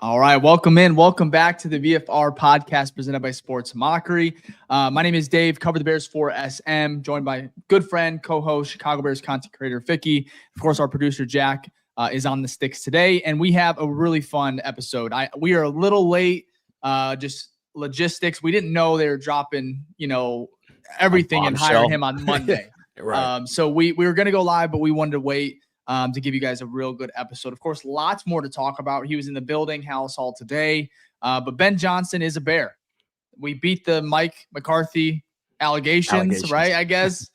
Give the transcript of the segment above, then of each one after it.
All right, welcome back to the BFR Podcast presented by Sports Mockery. My name is Dave, cover the Bears for SM, joined by good friend, co-host, Chicago Bears content creator Ficky. Of course, our producer Jack is on the sticks today, and we have a really fun episode. We are a little late, just logistics. We didn't know they were dropping, everything and hiring him on Monday. Right. So we were going to go live, but we wanted to wait to give you guys a real good episode. Of course, lots more to talk about. He was in the building, Halas Hall today. But Ben Johnson is a Bear. We beat the Mike McCarthy allegations. Right? I guess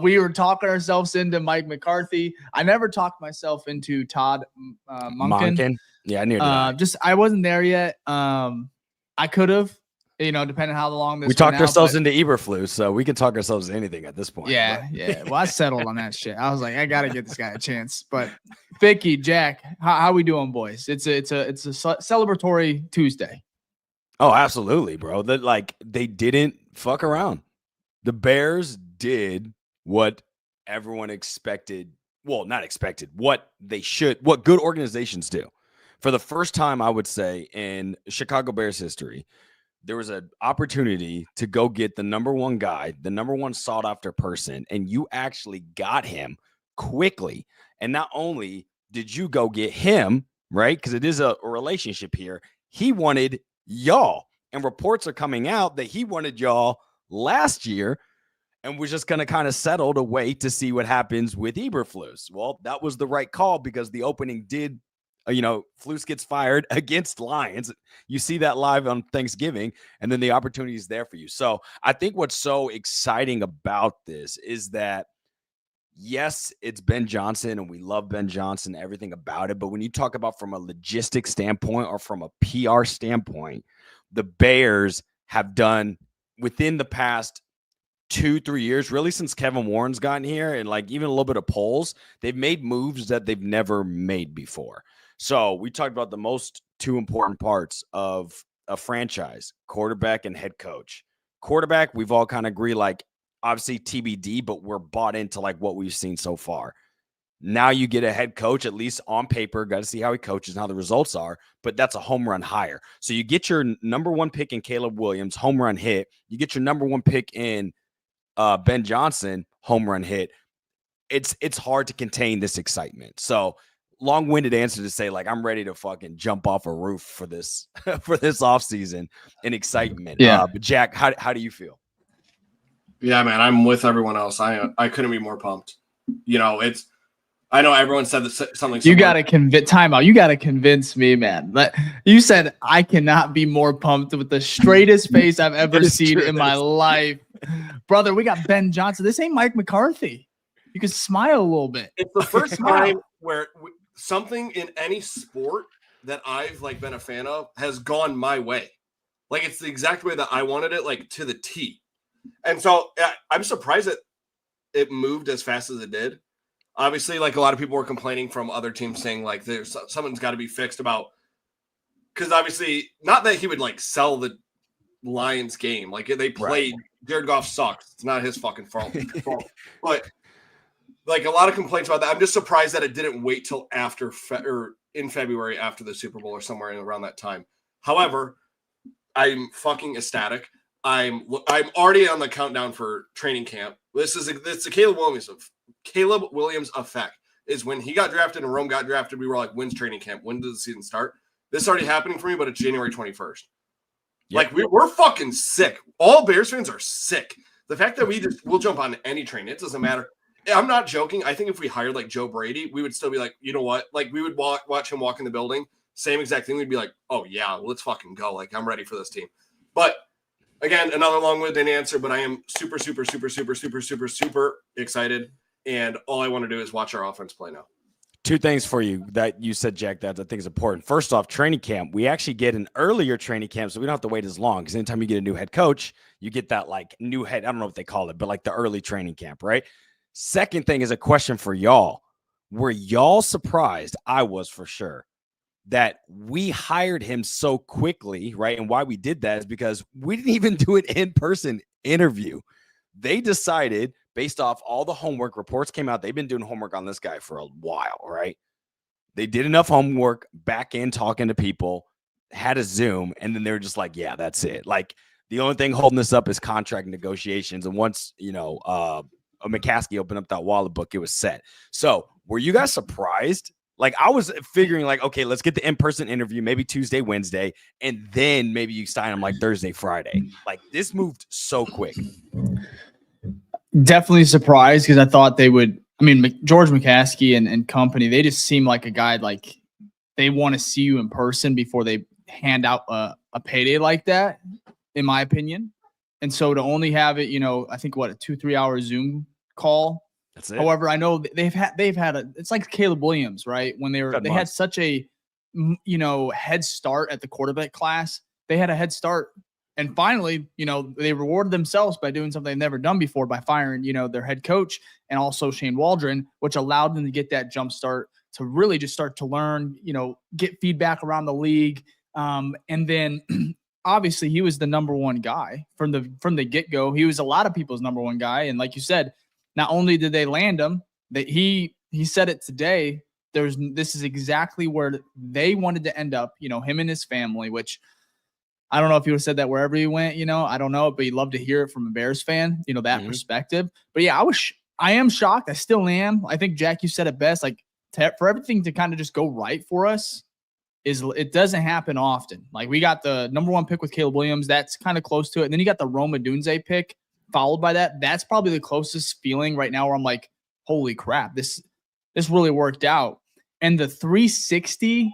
we were talking ourselves into Mike McCarthy. I never talked myself into Todd Monken. Yeah, I knew that. I wasn't there yet. I could have. Depending on how long this. We talked ourselves into Eberflus, so we can talk ourselves into anything at this point. Yeah. Well, I settled on that shit. I was like, I gotta get this guy a chance. But Ficky, Jack, how we doing, boys? It's a celebratory Tuesday. Oh, absolutely, bro. They didn't fuck around. The Bears did what everyone expected. Well, not expected. What good organizations do. For the first time, I would say, in Chicago Bears history, there was an opportunity to go get the number one guy, the number one sought after person, and you actually got him quickly. And not only did you go get him, right? Because it is a relationship here. He wanted y'all. And reports are coming out that he wanted y'all last year and was just going to kind of settle to wait to see what happens with Eberflus. Well, that was the right call because the opening did. Flus gets fired against Lions. You see that live on Thanksgiving, and then the opportunity is there for you. So I think what's so exciting about this is that, yes, it's Ben Johnson, and we love Ben Johnson, everything about it. But when you talk about from a logistics standpoint or from a PR standpoint, the Bears have done within the past 2-3 years, really since Kevin Warren's gotten here, and even a little bit of polls, they've made moves that they've never made before. So we talked about the most two important parts of a franchise: quarterback and head coach. Quarterback, we've all kind of agree, obviously TBD, but we're bought into what we've seen so far. Now you get a head coach, at least on paper, got to see how he coaches and how the results are, but that's a home run hire. So you get your number one pick in Caleb Williams, home run hit. You get your number one pick in Ben Johnson, home run hit. It's hard to contain this excitement. So long-winded answer to say, I'm ready to fucking jump off a roof for this offseason in excitement. Yeah. But Jack, how do you feel? Yeah, man, I'm with everyone else. I couldn't be more pumped. I know everyone said something. You got to timeout. You got to convince me, man. You said I cannot be more pumped with the straightest face I've ever seen in my life. Brother, we got Ben Johnson. This ain't Mike McCarthy. You can smile a little bit. It's the first time where something in any sport that I've been a fan of has gone my way. It's the exact way that I wanted it, to the T. And so I'm surprised that it moved as fast as it did. Obviously, a lot of people were complaining from other teams saying there's something's got to be fixed about, because obviously not that he would sell the Lions game. They played, right. Jared Goff sucks. It's not his fucking fault. But a lot of complaints about that. I'm just surprised that it didn't wait till after or in February after the Super Bowl or somewhere around that time. However, I'm fucking ecstatic. I'm already on the countdown for training camp. It's the Caleb Williams effect. Is when he got drafted and Rome got drafted, we were like, when's training camp? When does the season start? This is already happening for me, but it's January 21st. Yep. We're fucking sick. All Bears fans are sick. The fact that we'll jump on any train, it doesn't matter. I'm not joking. I think if we hired Joe Brady, we would still be you know what? We would watch him walk in the building. Same exact thing. We'd be like, oh yeah, let's fucking go. I'm ready for this team. But again, another long-winded answer, but I am super, super, super, super, super, super, super excited. And all I want to do is watch our offense play now. Two things for you that you said, Jack, that I think is important. First off, training camp. We actually get an earlier training camp, so we don't have to wait as long, because anytime you get a new head coach, you get that new head. I don't know what they call it, but the early training camp, right? Second thing is a question for y'all. Were y'all surprised? I was, for sure, that we hired him so quickly, right? And why we did that is because we didn't even do an in-person interview. They decided, based off all the homework, reports came out, they've been doing homework on this guy for a while, right? They did enough homework, back in talking to people, had a Zoom, and then they were just like, yeah, that's it. Like, the only thing holding this up is contract negotiations. And once, McCaskey opened up that wallet book, it was set. So were you guys surprised? Like, I was figuring like, okay, let's get the in-person interview, maybe Tuesday, Wednesday, and then maybe you sign them like Thursday, Friday. Like, this moved so quick. Definitely surprised because I thought they would. I mean, George McCaskey and company, they just seem like a guy like they want to see you in person before they hand out a payday like that, in my opinion. And so to only have it, I think a 2-3 hour Zoom call. That's it. However, I know they've had it's like Caleb Williams, right? When they had such a head start at the quarterback class. They had a head start, and finally, they rewarded themselves by doing something they've never done before by firing, their head coach and also Shane Waldron, which allowed them to get that jump start to really just start to learn, get feedback around the league. And then obviously he was the number one guy from the get-go. He was a lot of people's number one guy. And like you said, not only did they land him, that he said it today, this is exactly where they wanted to end up, him and his family, which I don't know if he would have said that wherever he went, I don't know, but you'd love to hear it from a Bears fan, that perspective. But yeah, I am shocked. I still am. I think, Jack, you said it best, like for everything to kind of just go right for us, it doesn't happen often. Like, we got the number one pick with Caleb Williams. That's kind of close to it. And then you got the Roma Dunze pick followed by that. That's probably the closest feeling right now where I'm like, holy crap, this really worked out. And the 360,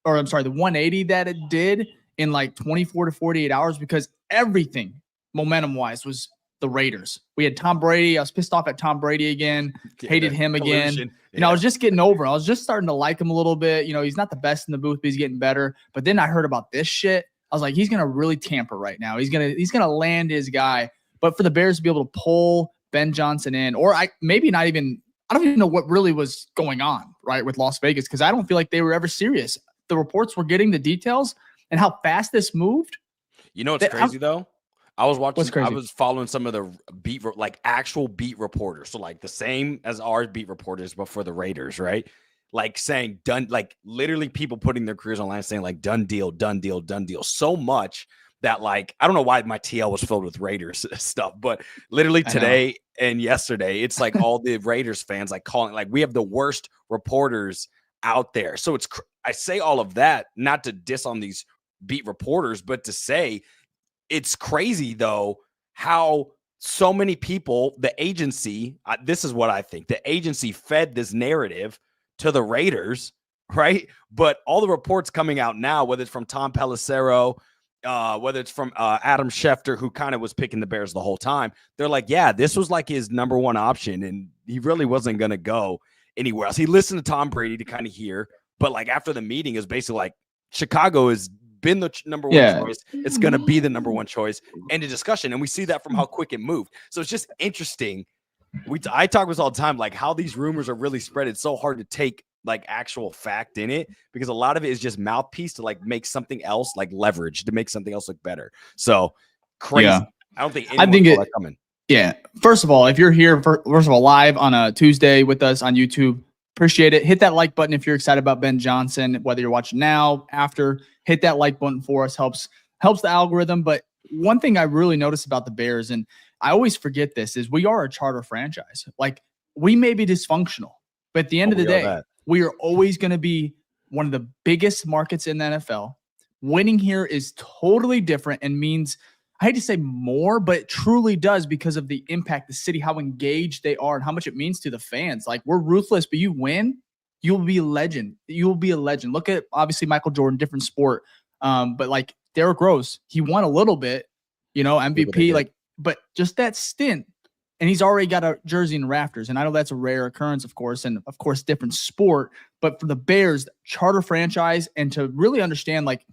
or I'm sorry, the 180 that it did in like 24 to 48 hours, because everything momentum-wise was the Raiders. We had Tom Brady. I was pissed off at Tom Brady again. Hated him again. Yeah. I was just getting over. I was just starting to like him a little bit. He's not the best in the booth, but he's getting better. But then I heard about this shit. I was like, he's gonna really tamper right now. He's gonna land his guy. But for the Bears to be able to pull Ben Johnson in, or I don't even know what really was going on right with Las Vegas, because I don't feel like they were ever serious. The reports were getting the details and how fast this moved. What's crazy though? I was watching. What's crazy? I was following some of the actual beat reporters. So like the same as our beat reporters, but for the Raiders, right? Like saying done, like literally people putting their careers online saying like done deal, done deal, done deal. So much that like, I don't know why my TL was filled with Raiders stuff, but literally today and yesterday, it's like all the Raiders fans like calling, like we have the worst reporters out there. So I say all of that, not to diss on these beat reporters, but to say it's crazy though, how so many people, the agency, this is what I think, the agency fed this narrative to the Raiders, right? But all the reports coming out now, whether it's from Tom Pelissero, whether it's from Adam Schefter, who kind of was picking the Bears the whole time, they're like, yeah, this was like his number one option, and he really wasn't going to go anywhere else. He listened to Tom Brady to kind of hear, but like after the meeting, it was basically like Chicago has been the number one choice. It's going to be the number one choice. End of discussion. And we see that from how quick it moved. So it's just interesting. I talk with all the time, like how these rumors are really spread. It's so hard to take like actual fact in it, because a lot of it is just mouthpiece to like make something else like leverage to make something else look better. So crazy. Yeah. I don't think anyone saw that coming. Yeah. First of all, if you're here live on a Tuesday with us on YouTube, appreciate it. Hit that like button if you're excited about Ben Johnson, whether you're watching now, after, hit that like button for us. Helps the algorithm. But one thing I really noticed about the Bears, and I always forget this, is we are a charter franchise. Like, we may be dysfunctional, but at the end of the day, we are always going to be one of the biggest markets in the NFL. Winning here is totally different and means, I hate to say more, but it truly does, because of the impact, the city, how engaged they are, and how much it means to the fans. Like, we're ruthless, but you win, you'll be a legend. You'll be a legend. Look at, obviously, Michael Jordan, different sport. But like Derrick Rose, he won a little bit, MVP, like, but just that stint, and he's already got a jersey in rafters. And I know that's a rare occurrence, of course, and of course, different sport. But for the Bears, charter franchise, and to really understand, like,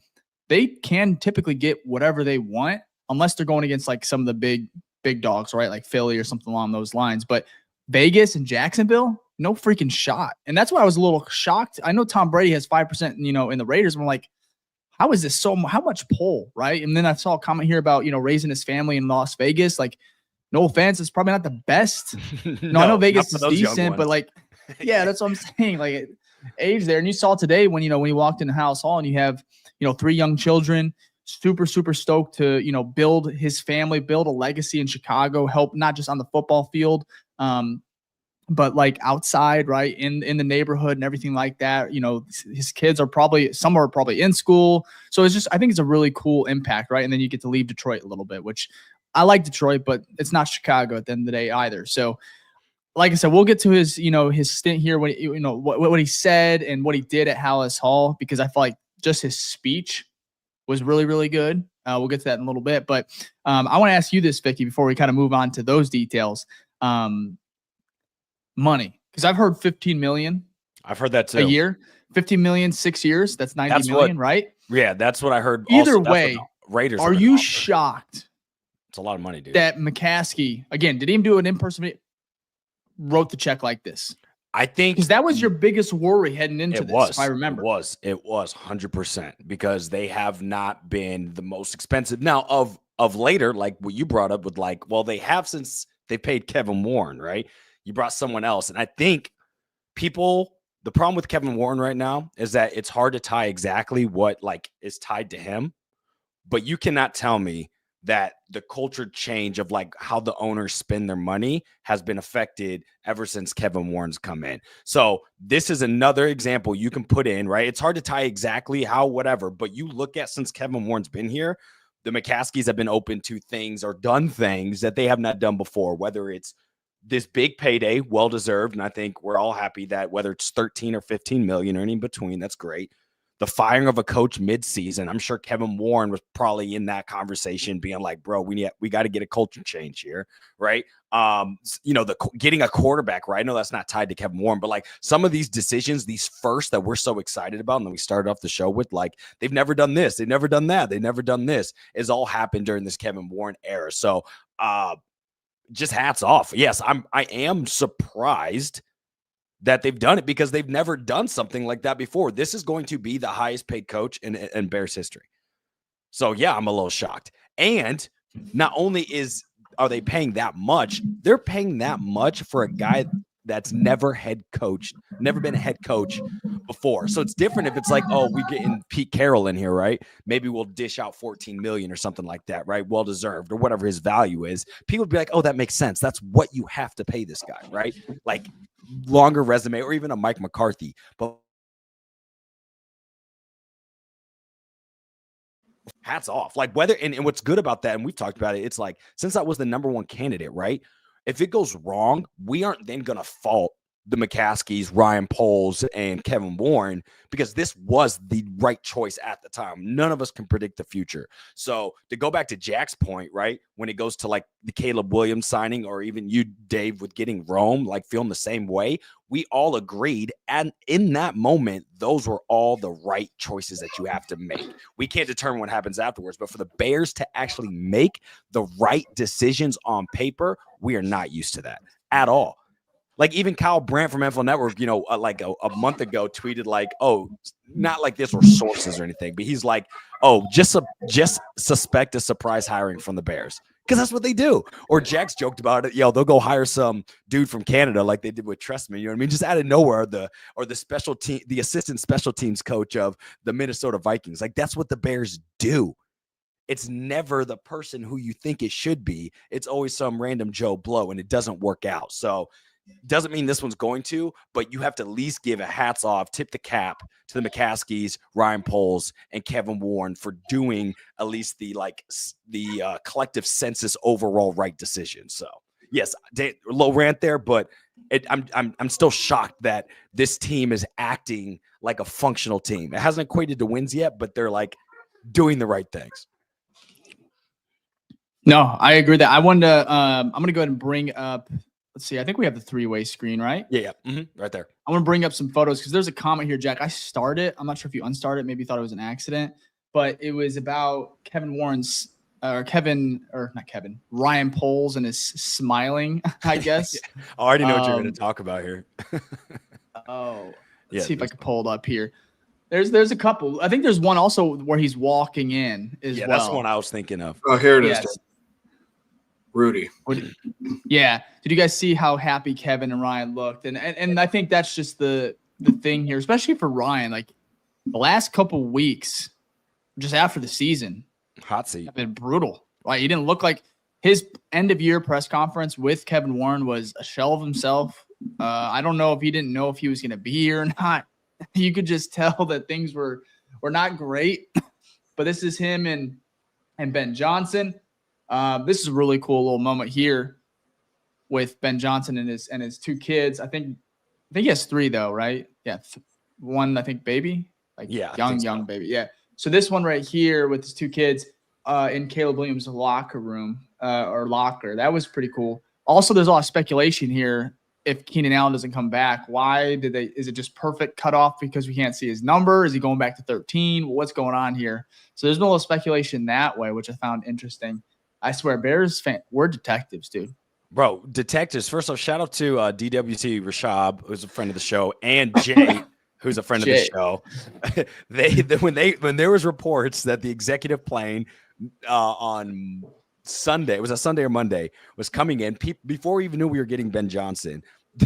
they can typically get whatever they want, unless they're going against like some of the big dogs, right? Like Philly or something along those lines. But Vegas and Jacksonville, no freaking shot. And that's why I was a little shocked. I know Tom Brady has 5%, in the Raiders. And I'm like, how is this how much pull, right? And then I saw a comment here about, raising his family in Las Vegas. Like, no offense, it's probably not the best. No, I know Vegas is decent, but like, yeah, that's what I'm saying. Like, age there. And you saw today when you walked into Halas Hall and you have, 3 young children, super, super stoked to, build his family, build a legacy in Chicago, help not just on the football field, but like outside, right, in the neighborhood and everything like that. His kids are some are probably in school. So I think it's a really cool impact, right? And then you get to leave Detroit a little bit, which I like Detroit, but it's not Chicago at the end of the day either. So like I said, we'll get to his, his stint here, what he said and what he did at Halas Hall, because I feel like just his speech was really, really good. We'll get to that in a little bit, but I want to ask you this, Ficky, before we kind of move on to those details. Money, because I've heard 15 million. I've heard that too. A year, 15 million, 6 years. That's 90 million, right? Yeah, that's what I heard. Either way, Raiders. Are you shocked? It's a lot of money, dude. That McCaskey again did he even do an in-person? Wrote the check like this. I think because that was your biggest worry heading into this, if I remember. It was 100% because they have not been the most expensive. Now of later, like what you brought up with they have since they paid Kevin Warren, right? You brought someone else. And I think the problem with Kevin Warren right now is that it's hard to tie exactly what is tied to him, but you cannot tell me that the culture change of how the owners spend their money has been affected ever since Kevin Warren's come in. So this is another example you can put in, right? It's hard to tie exactly how, whatever, but you look at since Kevin Warren's been here, the McCaskies have been open to things or done things that they have not done before, whether it's this big payday, well-deserved. And I think we're all happy that whether it's 13 or 15 million or in between, that's great. The firing of a coach mid-season, I'm sure Kevin Warren was probably in that conversation being like, bro, we got to get a culture change here, right? Getting a quarterback, right? I know that's not tied to Kevin Warren, but some of these decisions, these first that we're so excited about, and then we started off the show with they've never done this, they've never done that, they've never done this, is all happened during this Kevin Warren era. So just hats off. Yes, I am surprised that they've done it because they've never done something like that before. This is going to be the highest paid coach in Bears history. So yeah, I'm a little shocked. And not only are they paying that much, they're paying that much for a guy that's never been a head coach before. So it's different if it's we're getting Pete Carroll in here, right? Maybe we'll dish out 14 million or something like that, right? Well-deserved or whatever his value is. People would be like, oh, that makes sense. That's what you have to pay this guy, right? Longer resume or even a Mike McCarthy. But hats off. And what's good about that, and we've talked about it, it's since that was the number one candidate, right? If it goes wrong, we aren't then going to fault the McCaskies, Ryan Poles, and Kevin Warren because this was the right choice at the time. None of us can predict the future. So to go back to Jack's point, right, when it goes to the Caleb Williams signing or even you, Dave, with getting Rome, feeling the same way, we all agreed. And in that moment, those were all the right choices that you have to make. We can't determine what happens afterwards, but for the Bears to actually make the right decisions on paper, we are not used to that at all. Even Kyle Brandt from NFL Network, a month ago tweeted oh, not like this or sources or anything, but he's just suspect a surprise hiring from the Bears because that's what they do. Or Jack's joked about it. They'll go hire some dude from Canada like they did with Trestman. You know what I mean? Just out of nowhere, the assistant special teams coach of the Minnesota Vikings. That's what the Bears do. It's never the person who you think it should be. It's always some random Joe Blow, and it doesn't work out. So doesn't mean this one's going to, but you have to at least give a hats off, tip the cap to the McCaskies, Ryan Poles, and Kevin Warren for doing at least the collective census overall right decision. So yes, low rant there, but I'm still shocked that this team is acting like a functional team. It hasn't equated to wins yet, but they're doing the right things. No, I agree that I wanted to. I'm going to go ahead and bring up. Let's see. I think we have the 3-way screen, right? Yeah. Mm-hmm. Right there. I want to bring up some photos because there's a comment here, Jack. I started. I'm not sure if you unstarted. Maybe you thought it was an accident, but it was about Kevin Warren's Ryan Poles and his smiling, I guess. Yeah. I already know what you're going to talk about here. Let's see if I can pull it up here. There's a couple. I think there's one also where he's walking in as well. Yeah, that's the one I was thinking of. Oh, here it is. Rudy. Yeah. Did you guys see how happy Kevin and Ryan looked? And I think that's just the the thing here, especially for Ryan, like the last couple weeks, just after the season, hot seat, have been brutal. Like he didn't look like his end of year press conference with Kevin Warren was a shell of himself. I don't know if he didn't know if he was going to be here or not. You could just tell that things were not great. But this is him and Ben Johnson. This is a really cool little moment here with Ben Johnson and his two kids. I think he has three though, right? Yeah, one I think baby, like young baby. Yeah. So this one right here with his two kids in Caleb Williams' locker room or locker, that was pretty cool. Also, there's a lot of speculation here. If Keenan Allen doesn't come back, why did they? Is it just perfect cutoff because we can't see his number? Is he going back to 13? What's going on here? So there's been a little speculation that way, which I found interesting. I swear, Bears fan, we're detectives, dude. Bro, detectives. First off, shout out to DWT Rashab, who's a friend of the show, and Jay, who's a friend of the show. when there was reports that the executive plane on Sunday, it was a Sunday or Monday, was coming in before we even knew we were getting Ben Johnson.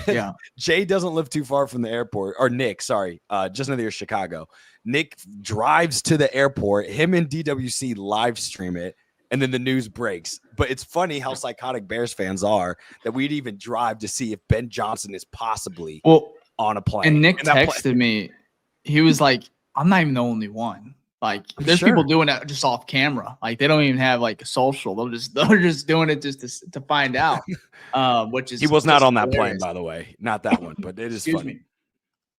Yeah. Jay doesn't live too far from the airport, or Nick, sorry, just near Chicago. Nick drives to the airport, him and DWC live stream it, and then the news breaks. But it's funny how psychotic Bears fans are that we'd even drive to see if Ben Johnson is possibly on a plane. And Nick texted me. He was like, I'm not even the only one. Like, there's people doing that just off camera. Like, they don't even have like a social. They're just doing it just to find out. Which is he was not on that plane, by the way, not that one, but it is funny.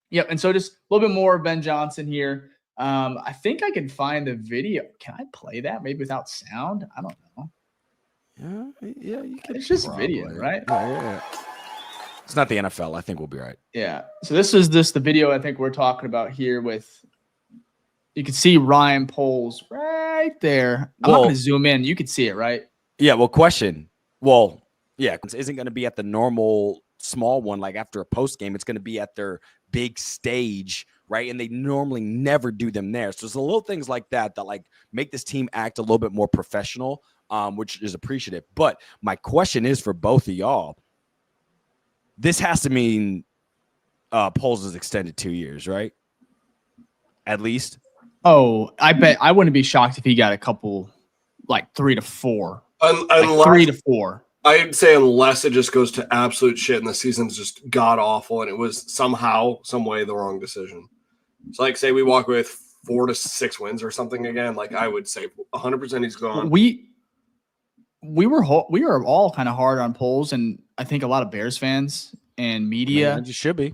Yep. And so just a little bit more of Ben Johnson here. I think I can find the video. Can I play that maybe without sound? I don't know. Yeah, you can. It's just video, right? Yeah. It's not the NFL. I think we'll be right. Yeah. So this is the video I think we're talking about here with. You can see Ryan Poles right there. I'm not going to zoom in. You can see it, right? Yeah. Well, question. Well, yeah, it isn't going to be at the normal small one like after a post game. It's going to be at their big stage, right? And they normally never do them there. So there's little things like that like make this team act a little bit more professional, which is appreciative. But my question is for both of y'all. This has to mean Poles is extended 2 years, right? At least. Oh, I bet I wouldn't be shocked if he got a couple, like 3 to 4. Unless, 3 to 4. I'd say unless it just goes to absolute shit and the season's just god awful and it was somehow, some way the wrong decision. So, like, say we walk away with 4 to 6 wins or something again. Like, I would say 100% he's gone. We were all kind of hard on Poles, and I think a lot of Bears fans and media. It should be,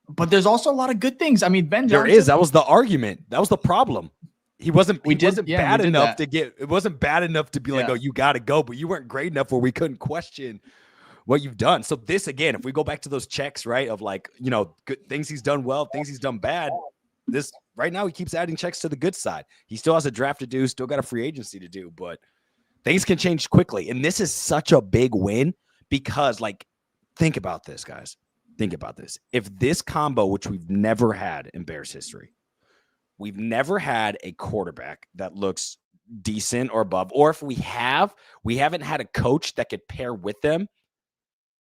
But there's also a lot of good things. I mean, Ben Johnson. There is. That was the argument. That was the problem. It wasn't bad enough to be like, oh, you got to go, but you weren't great enough where we couldn't question what you've done. So this, again, if we go back to those checks, right, of like, good things he's done well, things he's done bad, this right now he keeps adding checks to the good side. He still has a draft to do, still got a free agency to do, but things can change quickly. And this is such a big win because, like, think about this, guys. Think about this. If this combo, which we've never had in Bears history, we've never had a quarterback that looks decent or above, or if we haven't had a coach that could pair with them,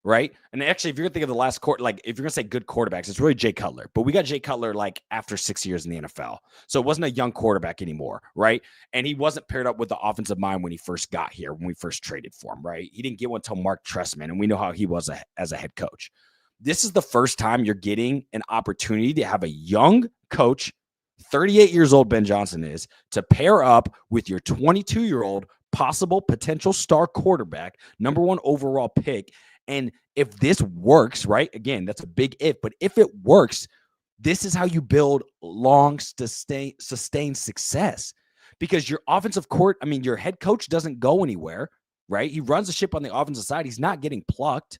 right? And actually, if you're going to think of the last quarter, like if you're going to say good quarterbacks, it's really Jay Cutler. But we got Jay Cutler like after 6 years in the NFL. So it wasn't a young quarterback anymore, right? And he wasn't paired up with the offensive mind when he first got here, when we first traded for him, right? He didn't get one until Mark Trestman, and we know how he was as a head coach. This is the first time you're getting an opportunity to have a young coach, 38 years old Ben Johnson is, to pair up with your 22-year-old possible potential star quarterback, number 1 overall pick. And if this works, right, again, that's a big if, but if it works, this is how you build long, sustained success. Because your your head coach doesn't go anywhere, right? He runs the ship on the offensive side. He's not getting plucked.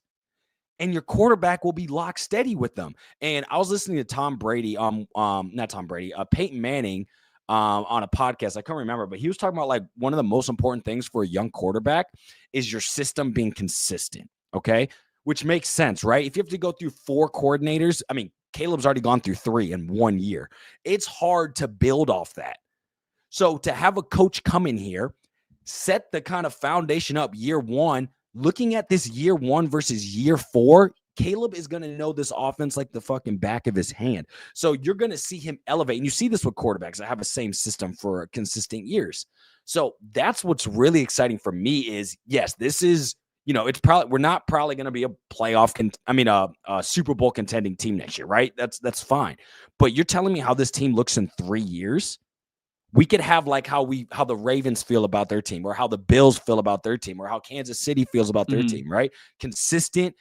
And your quarterback will be locked steady with them. And I was listening to Peyton Manning on a podcast. I can't remember, but he was talking about like one of the most important things for a young quarterback is your system being consistent. Okay. Which makes sense, right? If you have to go through 4 coordinators, I mean, Caleb's already gone through 3 in 1 year. It's hard to build off that. So to have a coach come in here, set the kind of foundation up year 1, looking at this year 1 versus year 4, Caleb is going to know this offense like the fucking back of his hand. So you're going to see him elevate. And you see this with quarterbacks that have the same system for consistent years. So that's what's really exciting for me is, yes, this is, it's probably, we're not probably going to be a a Super Bowl contending team next year, right? That's fine. But you're telling me how this team looks in 3 years? We could have like how the Ravens feel about their team, or how the Bills feel about their team, or how Kansas City feels about their team, right? Consistent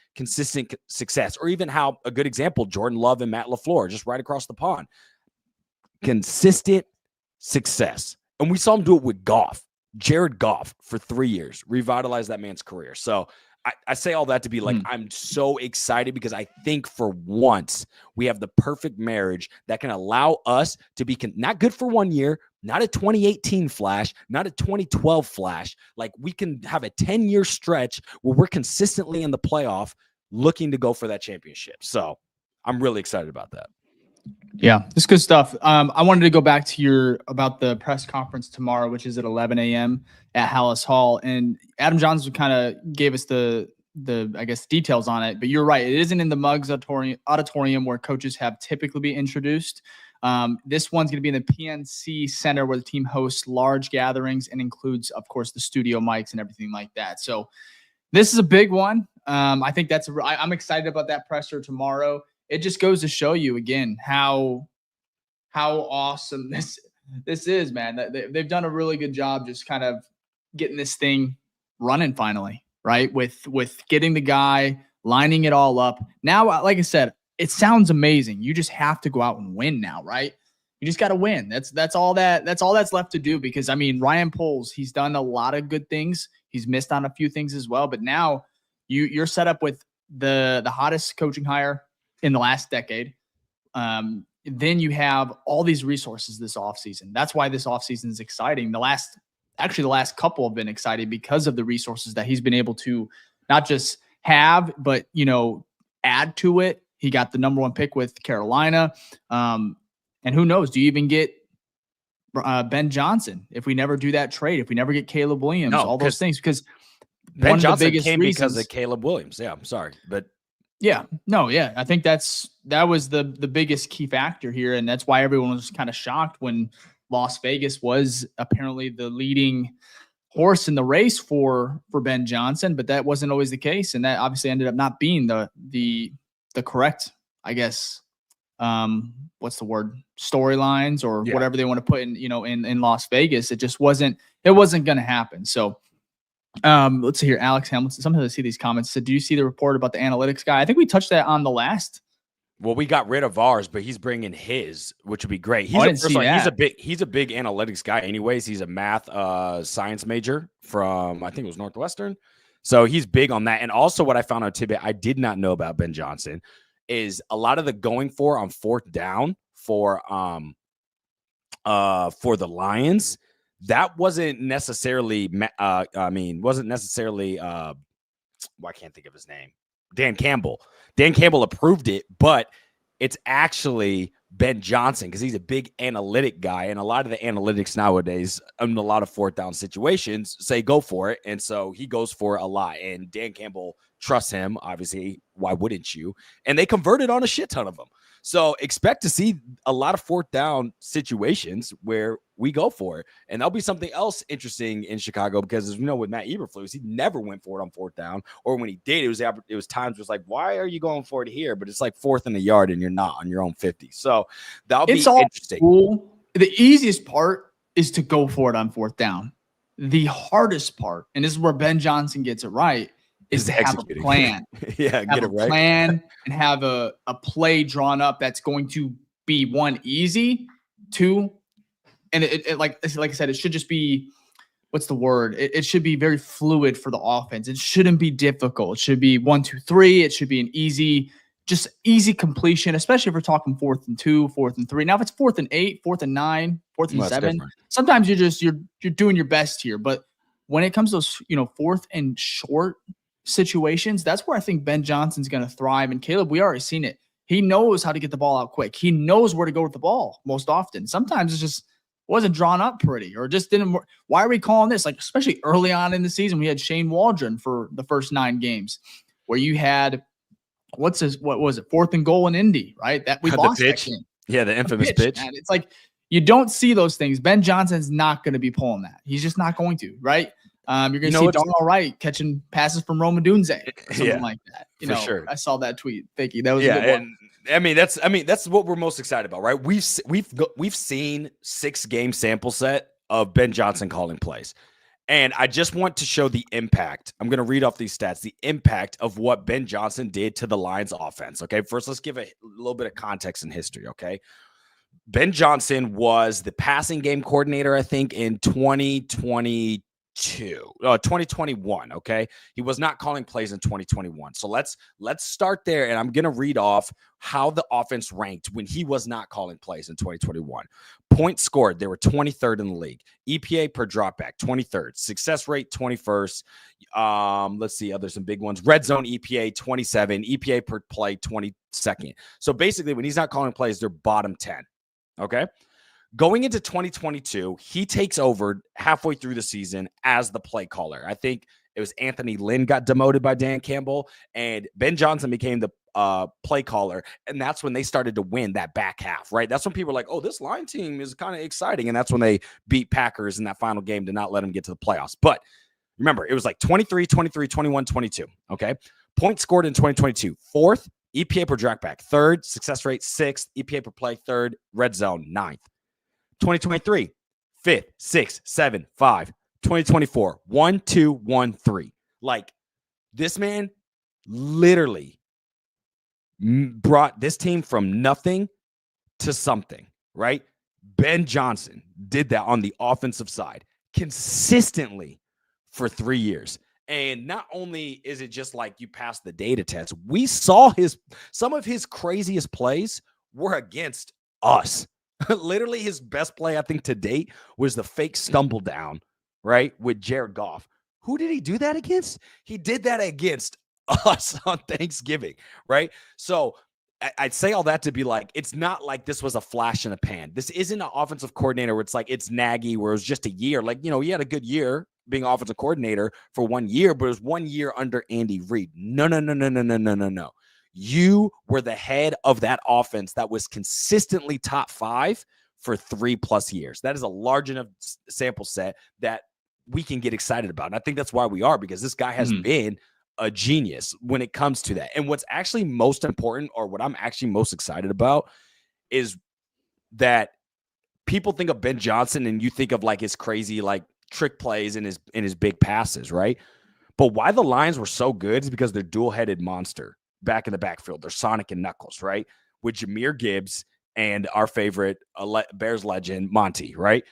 success. Or even how, a good example, Jordan Love and Matt LaFleur, just right across the pond. Consistent success. And we saw him do it with Jared Goff, for 3 years, revitalized that man's career. So I say all that to be like, I'm so excited because I think for once we have the perfect marriage that can allow us to be not good for 1 year, not a 2018 flash, not a 2012 flash. Like, we can have a 10-year stretch where we're consistently in the playoff looking to go for that championship. So I'm really excited about that. Yeah, it's good stuff. I wanted to go back to about the press conference tomorrow, which is at 11 a.m. at Halas Hall. And Adam Johnson kind of gave us the I guess, details on it. But you're right. It isn't in the Muggs auditorium where coaches have typically been introduced. This one's going to be in the PNC Center, where the team hosts large gatherings and includes, of course, the studio mics and everything like that. So this is a big one. I think I'm excited about that presser tomorrow. It just goes to show you again how awesome this is, man. They've done a really good job just kind of getting this thing running finally, right? With getting the guy, lining it all up. Now, like I said, it sounds amazing. You just have to go out and win now, right? You just got to win. That's all that's left to do, because Ryan Poles, he's done a lot of good things. He's missed on a few things as well, but now you're set up with the hottest coaching hire in the last decade. Then you have all these resources this offseason. That's why this offseason is exciting. The last couple have been exciting because of the resources that he's been able to not just have, but, add to it. He got the number 1 pick with Carolina. And who knows, do you even get Ben Johnson if we never do that trade, if we never get Caleb Williams, all those things? Because Ben Johnson came because of Caleb Williams. Yeah, I'm sorry, but I think that was the biggest key factor here, and that's why everyone was kind of shocked when Las Vegas was apparently the leading horse in the race for Ben Johnson, but that wasn't always the case, and that obviously ended up not being the correct, I guess, what's the word, storylines or whatever they want to put in Las Vegas. It just wasn't going to happen. So let's see here. Alex Hamilton, sometimes I see these comments. So do you see the report about the analytics guy? I think we touched that on the last. Well, we got rid of ours, but he's bringing his, which would be great. He's a big analytics guy anyways. He's a math science major from, I think it was Northwestern. So he's big on that. And also what I found out, tidbit I did not know about Ben Johnson, is a lot of the going for on 4th down for the Lions. That wasn't necessarily, I can't think of his name. Dan Campbell. Dan Campbell approved it, but it's actually Ben Johnson, because he's a big analytic guy. And a lot of the analytics nowadays, in a lot of 4th down situations, say go for it. And so he goes for it a lot. And Dan Campbell trusts him, obviously. Why wouldn't you? And they converted on a shit ton of them. So expect to see a lot of 4th down situations where we go for it. And that'll be something else interesting in Chicago, because as we know with Matt Eberflus, he never went for it on 4th down. Or when he did, it was times where it's like, why are you going for it here? But it's like 4th and a yard and you're not on your own 50. So that'll be interesting. Cool. The easiest part is to go for it on 4th down. The hardest part, and this is where Ben Johnson gets it right, is to have a plan. Get it right. Plan and have a play drawn up that's going to be 1, easy, 2, and it like I said, it should just be, what's the word? It should be very fluid for the offense. It shouldn't be difficult. It should be 1, 2, 3. It should be an easy completion, especially if we're talking 4th and 2, 4th and 3. Now, if it's 4th and 8, 4th and 9, 4th and 7, sometimes you're doing your best here. But when it comes to those, 4th and short situations, that's where I think Ben Johnson's going to thrive. And Caleb, we already seen it. He knows how to get the ball out quick. He knows where to go with the ball most often. Sometimes it just wasn't drawn up pretty, or just didn't work. Why are we calling this? Like, especially early on in the season, we had Shane Waldron for the first 9 games, where you had what was it? 4th and goal in Indy, right? That we lost that game. Yeah, the infamous pitch. Man. It's like you don't see those things. Ben Johnson's not going to be pulling that. He's just not going to, right? You're going to see Darnell Wright catching passes from Roma Dunze or something like that. For sure. I saw that tweet. Ficky, that was a good one. That's what we're most excited about, right? We've seen 6-game sample set of Ben Johnson calling plays. And I just want to show the impact. I'm going to read off these stats, the impact of what Ben Johnson did to the Lions offense. Okay. First, let's give a little bit of context and history. Okay. Ben Johnson was the passing game coordinator, I think, in 2021. Okay. He was not calling plays in 2021. So let's start there. And I'm going to read off how the offense ranked when he was not calling plays in 2021. Points scored, they were 23rd in the league. EPA per dropback, 23rd. Success rate, 21st. Let's see, there's some big ones. Red zone EPA, 27. EPA per play, 22nd. So basically, when he's not calling plays, they're bottom 10. Okay. Going into 2022, he takes over halfway through the season as the play caller. I think it was Anthony Lynn got demoted by Dan Campbell, and Ben Johnson became the play caller. And that's when they started to win that back half, right? That's when people were like, oh, this line team is kind of exciting. And that's when they beat Packers in that final game to not let them get to the playoffs. But remember, it was like 23, 23, 21, 22. Okay. Points scored in 2022, 4th, EPA per dropback, 3rd, success rate, 6th, EPA per play, 3rd, red zone, 9th. 2023, 5th, 6th, 7th, 5th. 2024, 1, 2, 1, 3. Like, this man literally brought this team from nothing to something, right? Ben Johnson did that on the offensive side consistently for 3 years. And not only is it just like you passed the data test, we saw some of his craziest plays were against us. Literally his best play, I think, to date was the fake stumble down, right, with Jared Goff. Who did he do that against? He did that against us on Thanksgiving, right? So I'd say all that to be like, it's not like this was a flash in the pan. This isn't an offensive coordinator where it's like it's Nagy, where it was just a year. Like, he had a good year being offensive coordinator for 1 year, but it was 1 year under Andy Reid. No. You were the head of that offense that was consistently top 5 for 3+ years. That is a large enough sample set that we can get excited about. And I think that's why we are, because this guy has been a genius when it comes to that. And what's actually most important, or what I'm actually most excited about, is that people think of Ben Johnson and you think of like his crazy like trick plays and his big passes, right? But why the Lions were so good is because they're dual-headed monster back in the backfield. They're Sonic and Knuckles, right? With Jahmyr Gibbs and our favorite Bears legend, Monty, right?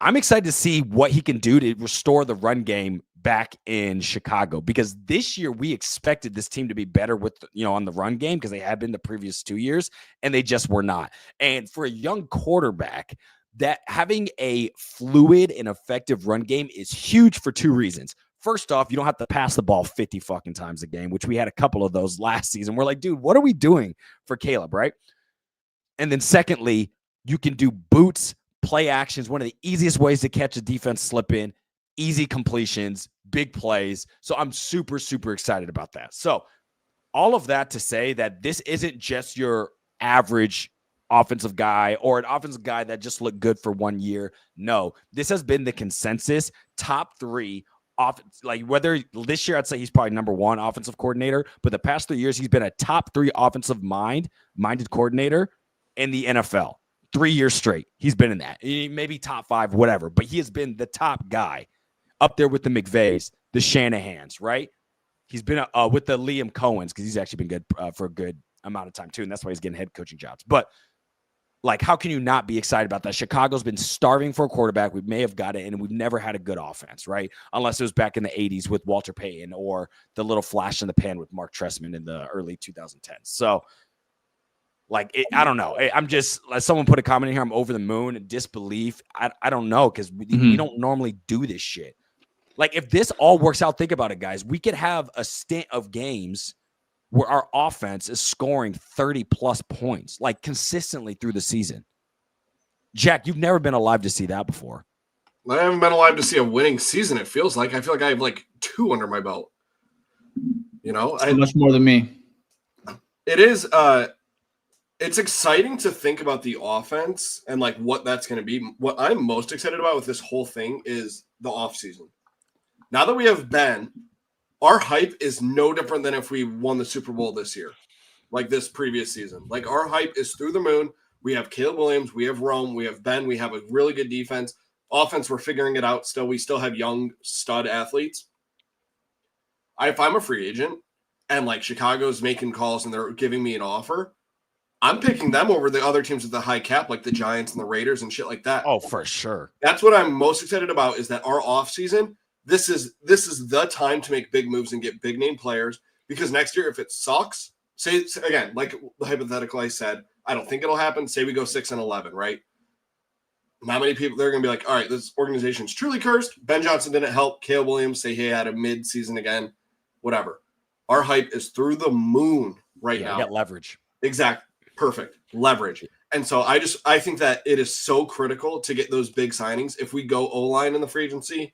I'm excited to see what he can do to restore the run game back in Chicago, because this year we expected this team to be better with, on the run game, because they had been the previous 2 years, and they just were not. And for a young quarterback, that having a fluid and effective run game is huge for 2 reasons. First off, you don't have to pass the ball 50 fucking times a game, which we had a couple of those last season. We're like, dude, what are we doing for Caleb, right? And then secondly, you can do boots, play actions, one of the easiest ways to catch a defense slip in, easy completions, big plays. So I'm super, super excited about that. So all of that to say that this isn't just your average offensive guy or an offensive guy that just looked good for 1 year. No, this has been the consensus top 3 offense. Like, whether this year, I'd say he's probably number 1 offensive coordinator, but the past 3 years, he's been a top 3 offensive minded coordinator in the NFL. 3 years straight. He's been in that. Maybe top 5, whatever, but he has been the top guy up there with the McVays, the Shanahans, right? He's been with the Liam Cohens, because he's actually been good for a good amount of time too, and that's why he's getting head coaching jobs. But like, how can you not be excited about that? Chicago's been starving for a quarterback. We may have got it, and we've never had a good offense, right? Unless it was back in the 80s with Walter Payton, or the little flash in the pan with Mark Trestman in the early 2010s. So, like, I don't know. I'm just, like, someone put a comment in here, I'm over the moon and disbelief. I don't know, because we don't normally do this shit. Like, if this all works out, think about it, guys. We could have a stint of games where our offense is scoring 30+ points, like, consistently through the season. Jack, you've never been alive to see that before. I haven't been alive to see a winning season, it feels like. I feel like I have like 2 under my belt. So much more than me. It is it's exciting to think about the offense and like what that's going to be. What I'm most excited about with this whole thing is the offseason. Now that we have Ben, our hype is no different than if we won the Super Bowl this year, like this previous season. Like our hype is through the moon. We have Caleb Williams, we have Rome, we have Ben, we have a really good defense. Offense, we're figuring it out still. We still have young stud athletes. If I'm a free agent and like Chicago's making calls and they're giving me an offer, I'm picking them over the other teams with the high cap, like the Giants and the Raiders and shit like that. Oh, for sure. That's what I'm most excited about is that our offseason, this is the time to make big moves and get big name players, because next year, if it sucks, say again, like the hypothetical I said, I don't think it'll happen. Say we go 6-11, right? Not many people, they're going to be like, all right, this organization's truly cursed. Ben Johnson didn't help. Caleb Williams, say he had a mid-season again, whatever. Our hype is through the moon right now. You got leverage. Exactly. Perfect. Leverage. And so I think that it is so critical to get those big signings. If we go O-line in the free agency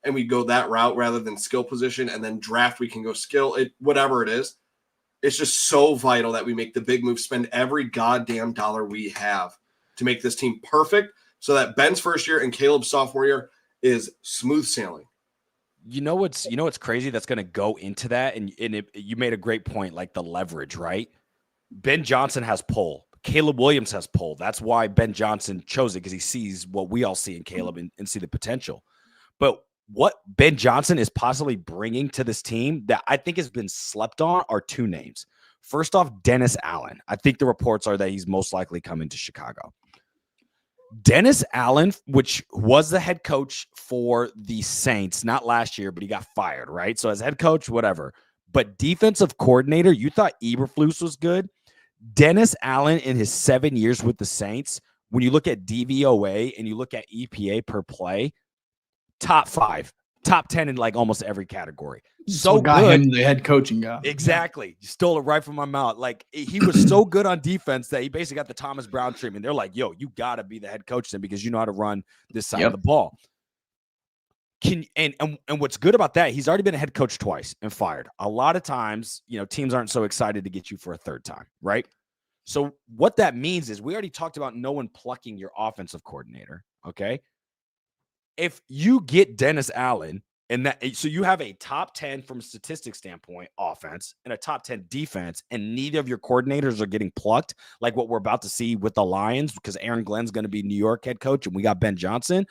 and we go that route rather than skill position, and then draft, we can go skill, whatever it is. It's just so vital that we make the big move, spend every goddamn dollar we have to make this team perfect so that Ben's first year and Caleb's sophomore year is smooth sailing. You know what's crazy that's going to go into that, and you made a great point, like the leverage, right? Ben Johnson has pull. Caleb Williams has pull. That's why Ben Johnson chose it, because he sees what we all see in Caleb and see the potential. But what Ben Johnson is possibly bringing to this team that I think has been slept on are two names. First off, Dennis Allen. I think the reports are that he's most likely coming to Chicago. Dennis Allen, which was the head coach for the Saints, not last year, but he got fired, right? So as head coach, whatever. But defensive coordinator, you thought Eberflus was good. Dennis Allen in his 7 years with the Saints, when you look at DVOA and you look at EPA per play, top 5, top 10 in like almost every category. So got good. him the head coaching guy. Exactly. You stole it right from my mouth. Like, he was so good on defense that he basically got the Thomas Brown treatment. They're like, yo, you got to be the head coach then, because you know how to run this side of the ball. And what's good about that, he's already been a head coach twice and fired. A lot of times, teams aren't so excited to get you for a third time, right? So what that means is we already talked about no one plucking your offensive coordinator, okay? If you get Dennis Allen, so you have a top 10 from a statistics standpoint offense and a top 10 defense, and neither of your coordinators are getting plucked, like what we're about to see with the Lions, because Aaron Glenn's going to be New York head coach and we got Ben Johnson.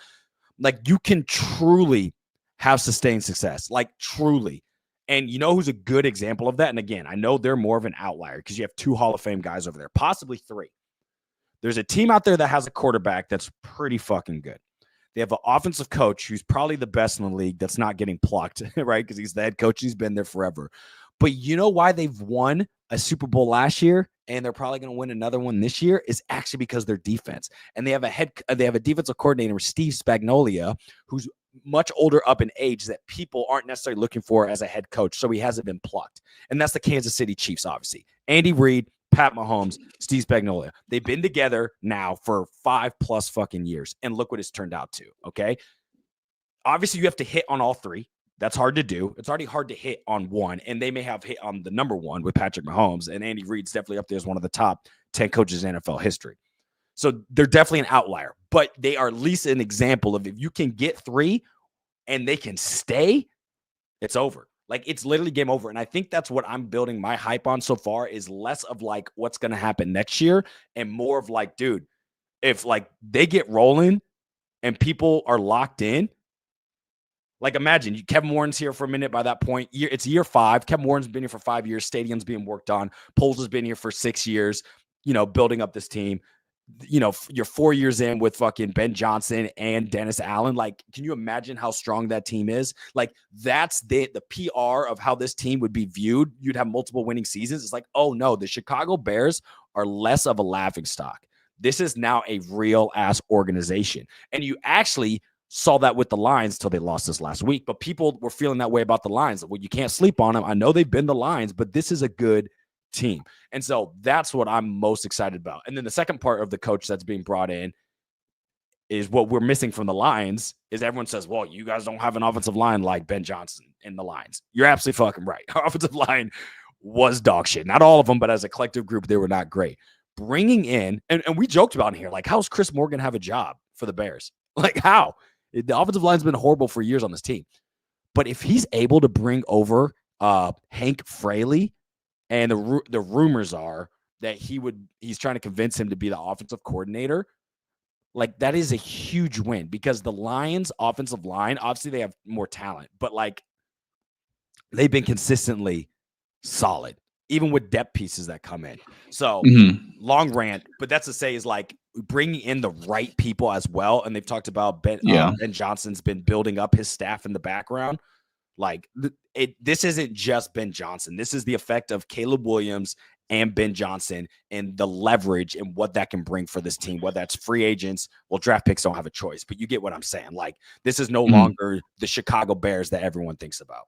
Like, you can truly have sustained success, like truly. And you know who's a good example of that? And again, I know they're more of an outlier because you have 2 Hall of Fame guys over there, possibly 3. There's a team out there that has a quarterback that's pretty fucking good. They have an offensive coach who's probably the best in the league that's not getting plucked, right? Because he's the head coach. He's been there forever. But you know why they've won a Super Bowl last year and they're probably going to win another one this year is actually because their defense. And they have a defensive coordinator, Steve Spagnuolo, who's much older up in age that people aren't necessarily looking for as a head coach. So he hasn't been plucked. And that's the Kansas City Chiefs, obviously. Andy Reid, Pat Mahomes, Steve Spagnuolo. They've been together now for 5+ fucking years. And look what it's turned out to, okay? Obviously, you have to hit on all 3. That's hard to do. It's already hard to hit on one, and they may have hit on the number 1 with Patrick Mahomes, and Andy Reid's definitely up there as one of the top 10 coaches in NFL history. So they're definitely an outlier, but they are at least an example of if you can get 3 and they can stay, it's over. Like, it's literally game over. And I think that's what I'm building my hype on so far is less of like what's going to happen next year and more of like, dude, if like they get rolling and people are locked in, like, imagine Kevin Warren's here for a minute by that point. It's year 5. Kevin Warren's been here for 5 years. Stadium's being worked on. Poles has been here for 6 years, building up this team. You're 4 years in with fucking Ben Johnson and Dennis Allen. Like, can you imagine how strong that team is? Like, that's the PR of how this team would be viewed. You'd have multiple winning seasons. It's like, oh, no, the Chicago Bears are less of a laughingstock. This is now a real-ass organization. And you actually saw that with the Lions till they lost this last week. But people were feeling that way about the Lions. Well, you can't sleep on them. I know they've been the Lions, but this is a good team. And so that's what I'm most excited about. And then the second part of the coach that's being brought in is what we're missing from the Lions is everyone says, well, you guys don't have an offensive line like Ben Johnson in the Lions. You're absolutely fucking right. Our offensive line was dog shit. Not all of them, but as a collective group, they were not great. Bringing in, and we joked about it here, like, how's Chris Morgan have a job for the Bears? Like, how? The offensive line's been horrible for years on this team. But if he's able to bring over Hank Fraley, and the rumors are that he's trying to convince him to be the offensive coordinator, like, that is a huge win, because the Lions' offensive line, obviously they have more talent, but like, they've been consistently solid, even with depth pieces that come in. So long rant, but that's to say is like bringing in the right people as well. And they've talked about Ben Johnson's been building up his staff in the background. Like, this isn't just Ben Johnson. This is the effect of Caleb Williams and Ben Johnson and the leverage and what that can bring for this team, whether that's free agents. Well, draft picks don't have a choice, but you get what I'm saying. Like, this is no longer the Chicago Bears that everyone thinks about.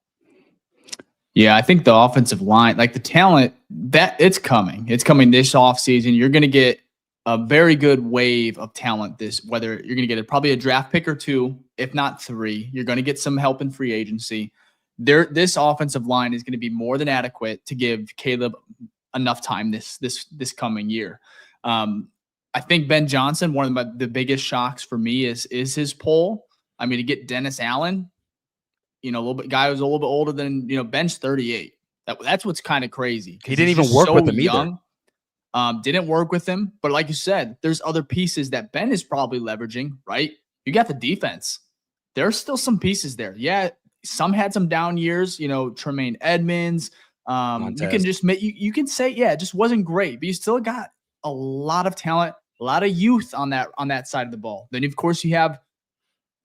Yeah, I think the offensive line, like the talent, that it's coming. It's coming this offseason. You're going to get a very good wave of talent whether you're going to get probably a draft pick or two, if not three. You're going to get some help in free agency. This offensive line is going to be more than adequate to give Caleb enough time this coming year. I think Ben Johnson, one of the biggest shocks for me is his poll. I mean, to get Dennis Allen, guy who's a little bit older than, Ben's 38. That's what's kind of crazy. He didn't even work with him either. Didn't work with him. But like you said, there's other pieces that Ben is probably leveraging, right? You got the defense. There's still some pieces there. Yeah, some had some down years, Tremaine Edmonds. You can just you can say, yeah, it just wasn't great, but you still got a lot of talent, a lot of youth on that side of the ball. Then, of course, you have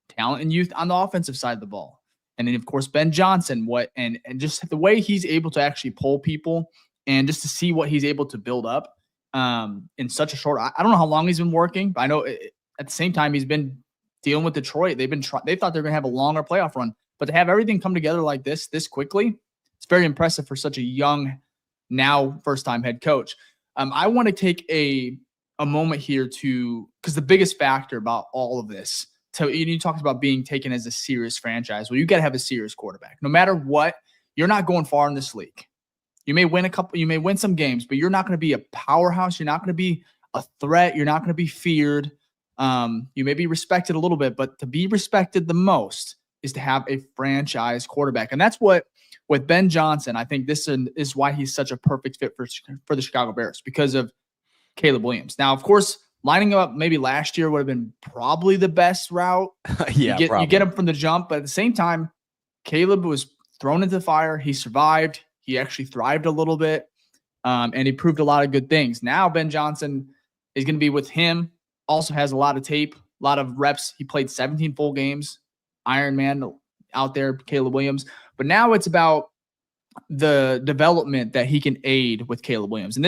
talent and youth on the offensive side of the ball. And then, of course, Ben Johnson, and just the way he's able to actually pull people and just to see what he's able to build up in such a short. I don't know how long he's been working, but I know at the same time he's been dealing with Detroit. They thought they were going to have a longer playoff run, but to have everything come together like this quickly, it's very impressive for such a young, now first-time head coach. I want to take a moment here because the biggest factor about all of this. So you talked about being taken as a serious franchise. Well, you got to have a serious quarterback. No matter what, you're not going far in this league. You may win some games, but you're not going to be a powerhouse. You're not going to be a threat. You're not going to be feared. You may be respected a little bit, but to be respected the most is to have a franchise quarterback. And that's what, with Ben Johnson, I think this is why he's such a perfect fit for the Chicago Bears, because of Caleb Williams. Now, of course, lining him up maybe last year would have been probably the best route. You get him from the jump, but at the same time, Caleb was thrown into the fire. He survived. He actually thrived a little bit, and he proved a lot of good things. Now Ben Johnson is going to be with him. Also has a lot of tape, a lot of reps. He played 17 full games. Iron Man out there, Caleb Williams. But now it's about the development that he can aid with Caleb Williams. And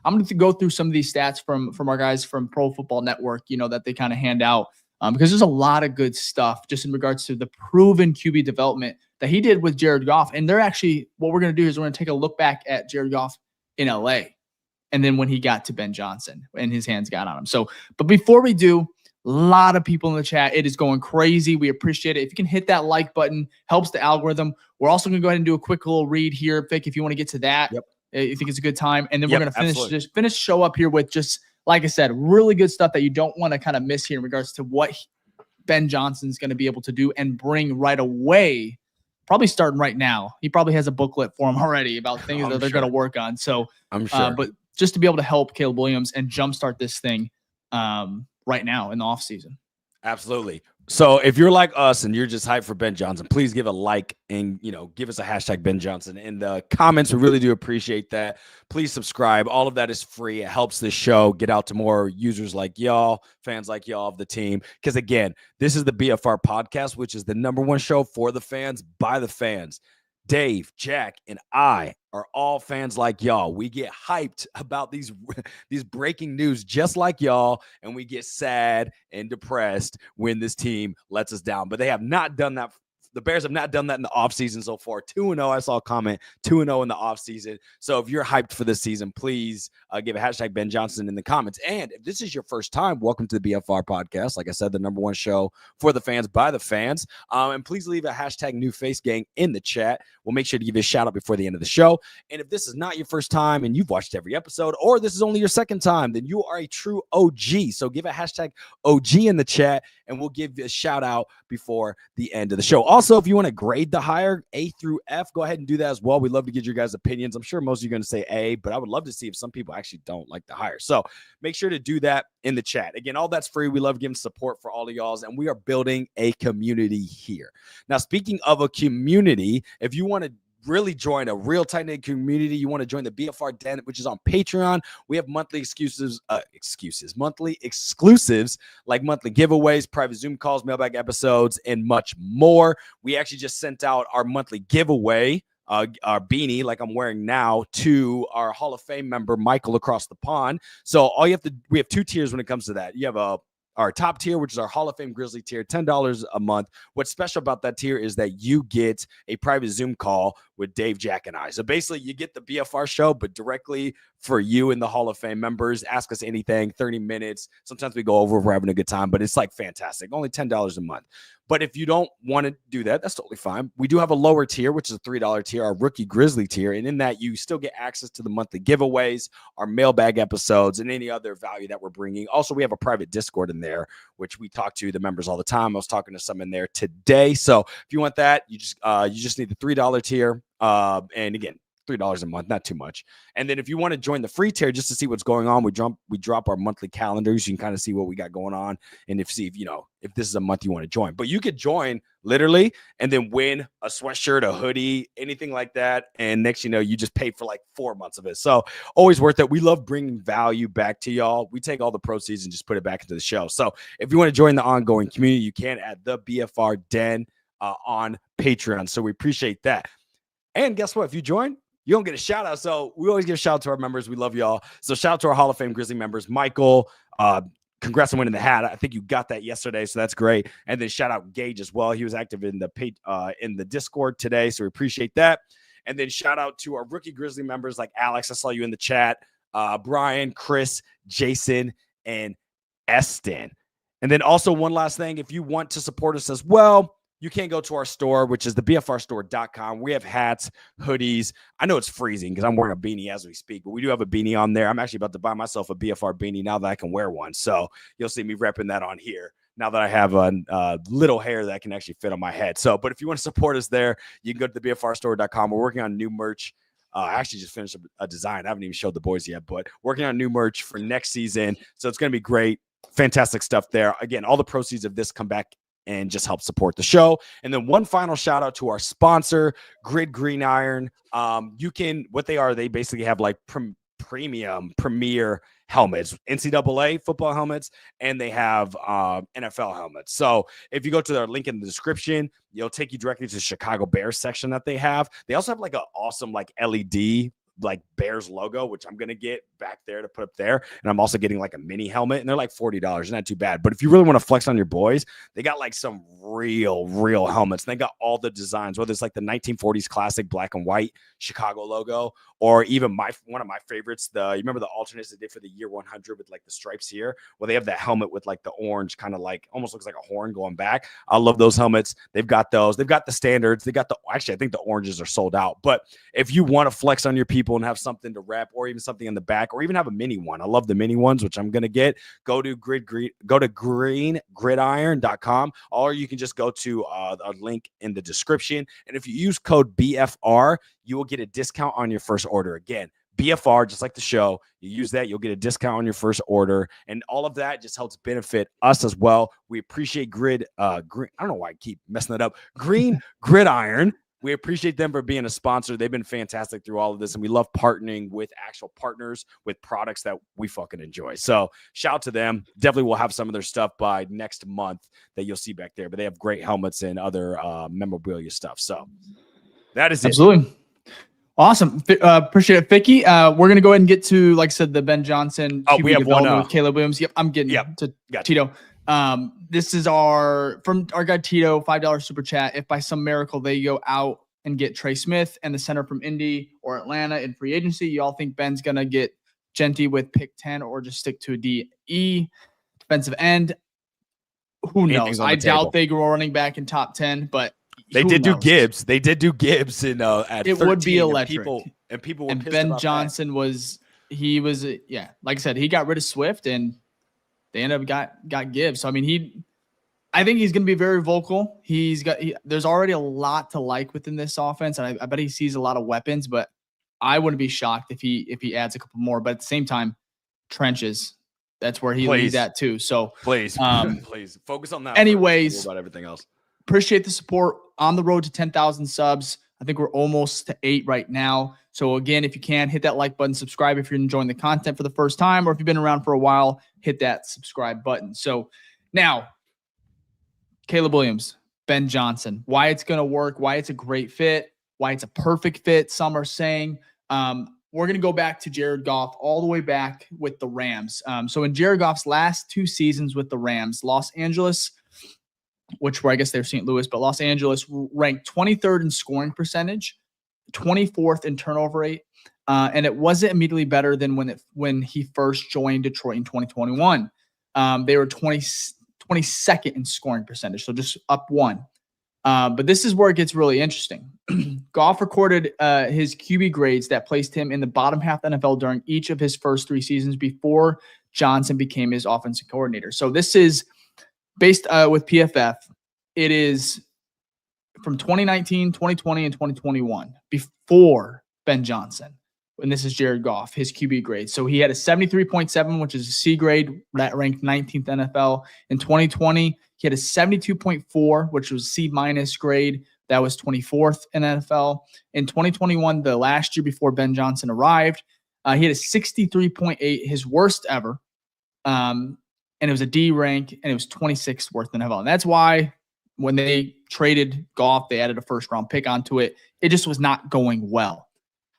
I'm going to go through some of these stats from our guys from Pro Football Network, that they kind of hand out, because there's a lot of good stuff just in regards to the proven QB development that he did with Jared Goff. And they're actually, what we're going to do is we're going to take a look back at Jared Goff in LA. And then when he got to Ben Johnson and his hands got on him. So, but before we do, a lot of people in the chat. It is going crazy. We appreciate it. If you can hit that like button, helps the algorithm. We're also going to go ahead and do a quick little read here, Vic, if you want to get to that. Yep. You think it's a good time. And then we're going to finish show up here with just, like I said, really good stuff that you don't want to kind of miss here in regards to what Ben Johnson's going to be able to do and bring right away. Probably starting right now. He probably has a booklet for him already about things that they're going to work on. So I'm sure. But just to be able to help Caleb Williams and jumpstart this thing right now in the offseason. Absolutely. So if you're like us and you're just hyped for Ben Johnson, please give a like and, give us a hashtag Ben Johnson in the comments. We really do appreciate that. Please subscribe. All of that is free. It helps this show get out to more users like y'all, fans like y'all of the team. Because again, this is the BFR Podcast, which is the #1 show for the fans, by the fans. Dave, Jack, and I are all fans like y'all. We get hyped about these breaking news just like y'all, and we get sad and depressed when this team lets us down. But they have not done that The Bears have not done that in the offseason so far. 2-0, I saw a comment, 2-0 in the offseason. So if you're hyped for this season, please give a hashtag Ben Johnson in the comments. And if this is your first time, welcome to the BFR Podcast. Like I said, the #1 show for the fans by the fans. And please leave a hashtag new face gang in the chat. We'll make sure to give you a shout out before the end of the show. And if this is not your first time and you've watched every episode, or this is only your second time, then you are a true OG. So give a hashtag OG in the chat, and we'll give you a shout out before the end of the show. Also, if you want to grade the higher A through F, go ahead and do that as well. We'd love to get your guys' opinions. I'm sure most of you are going to say A, but I would love to see if some people actually don't like the higher. So make sure to do that in the chat. Again, all that's free. We love giving support for all of y'all's, and we are building a community here. Now, speaking of a community, if you want to really join a real tight-knit community, you want to join the BFR Den, which is on Patreon. We have monthly monthly exclusives like monthly giveaways, private Zoom calls, mailbag episodes, and much more. We actually just sent out our monthly giveaway, our beanie, like I'm wearing now, to our Hall of Fame member, Michael, across the pond. So all you have to, we have 2 tiers when it comes to that. You have our top tier, which is our Hall of Fame Grizzly tier, $10 a month. What's special about that tier is that you get a private Zoom call with Dave, Jack, and I. So basically, you get the BFR show, but directly for you and the Hall of Fame members. Ask us anything, 30 minutes. Sometimes we go over if we're having a good time, but it's like fantastic. Only $10 a month. But if you don't want to do that, that's totally fine. We do have a lower tier, which is a $3 tier, our Rookie Grizzly tier. And in that, you still get access to the monthly giveaways, our mailbag episodes, and any other value that we're bringing. Also, we have a private Discord in there, which we talk to the members all the time. I was talking to some in there today. So if you want that, you just need the $3 tier. And again, $3 a month, not too much. And then if you want to join the free tier just to see what's going on, we drop our monthly calendars. You can kind of see what we got going on, and if this is a month you want to join. But you could join literally and then win a sweatshirt, a hoodie, anything like that. And next, you just pay for like 4 months of it. So always worth it. We love bringing value back to y'all. We take all the proceeds and just put it back into the show. So if you want to join the ongoing community, you can at the BFR Den on Patreon. So we appreciate that. And guess what? If you join, you don't get a shout out. So we always give a shout out to our members. We love y'all. So shout out to our Hall of Fame Grizzly members. Michael, congrats on winning the hat. I think you got that yesterday, so that's great. And then shout out Gage as well. He was active in the Discord today, so we appreciate that. And then shout out to our Rookie Grizzly members like Alex. I saw you in the chat. Brian, Chris, Jason, and Eston. And then also one last thing, if you want to support us as well, you can go to our store, which is the BFRstore.com. We have hats, hoodies. I know it's freezing because I'm wearing a beanie as we speak, but we do have a beanie on there. I'm actually about to buy myself a BFR beanie now that I can wear one. So you'll see me repping that on here now that I have a little hair that can actually fit on my head. So, but if you want to support us there, you can go to the BFRstore.com. We're working on new merch. I actually just finished a design. I haven't even showed the boys yet, but working on new merch for next season. So it's going to be great. Fantastic stuff there. Again, all the proceeds of this come back and just help support the show. And then one final shout out to our sponsor, Gridiron. They basically have like premier helmets, NCAA football helmets, and they have NFL helmets. So if you go to their link in the description, it'll take you directly to the Chicago Bears section that they have. They also have like an awesome like LED like Bears logo, which I'm going to get back there to put up there. And I'm also getting like a mini helmet, and they're like $40. Not too bad. But if you really want to flex on your boys, they got like some real helmets. And they got all the designs, whether it's like the 1940s classic black and white Chicago logo, or even one of my favorites, you remember the alternates they did for the year 100 with like the stripes here? Well, they have that helmet with like the orange, kind of like almost looks like a horn going back. I love those helmets. They've got those. They've got the standards. Actually, I think the oranges are sold out. But if you want to flex on your people and have something to rep, or even something in the back, or even have a mini one, I love the mini ones, which I'm going to get. Go to greengridiron.com, or you can just go to a link in the description. And if you use code BFR, you will get a discount on your first order. Again, BFR, just like the show, you use that, you'll get a discount on your first order. And all of that just helps benefit us as well. We appreciate Green. I don't know why I keep messing it up. Green Gridiron. We appreciate them for being a sponsor. They've been fantastic through all of this, and we love partnering with actual partners with products that we fucking enjoy. So shout out to them. Definitely we'll have some of their stuff by next month that you'll see back there, but they have great helmets and other memorabilia stuff. So that is Absolutely. Awesome. Appreciate it, Ficky. We're going to go ahead and get to, like I said, the Ben Johnson. We have one with Caleb Williams. Yep, I'm getting to Tito. This is from our guy Tito, $5 super chat. If by some miracle they go out and get Trey Smith and the center from Indy or Atlanta in free agency, you all think Ben's going to get Genty with pick 10 or just stick to a DE defensive end? Who knows? I doubt they go running back in top 10, but they did do Gibbs. They did do Gibbs at it 13, would be electric. And people were and pissed Ben about Johnson that. Like I said, he got rid of Swift and they ended up got Gibbs. So I mean, I think he's going to be very vocal. There's already a lot to like within this offense, and I bet he sees a lot of weapons. But I wouldn't be shocked if he adds a couple more. But at the same time, trenches. That's where he leads at too. So please focus on that. Anyways, about everything else. Appreciate the support on the road to 10,000 subs. I think we're almost to 8 right now. So again, if you can, hit that like button, subscribe if you're enjoying the content for the first time, or if you've been around for a while, hit that subscribe button. So now, Caleb Williams, Ben Johnson, why it's going to work, why it's a great fit, why it's a perfect fit, some are saying. We're going to go back to Jared Goff all the way back with the Rams. So in Jared Goff's last 2 seasons with the Rams, Los Angeles, which were, I guess they're St. Louis, but Los Angeles ranked 23rd in scoring percentage, 24th in turnover rate, and it wasn't immediately better than when he first joined Detroit in 2021. They were 22nd in scoring percentage, so just up 1. But this is where it gets really interesting. Goff recorded his QB grades that placed him in the bottom half of the NFL during each of his first 3 seasons before Johnson became his offensive coordinator. So this is based with PFF. It is from 2019, 2020, and 2021 before Ben Johnson. And this is Jared Goff, his QB grade. So he had a 73.7, which is a C grade that ranked 19th NFL. In 2020, he had a 72.4, which was C minus grade. That was 24th in NFL. In 2021, the last year before Ben Johnson arrived, he had a 63.8, his worst ever. And it was a D rank, and it was 26th worst in NFL. And that's why when they traded Goff, they added a first-round pick onto it. It just was not going well.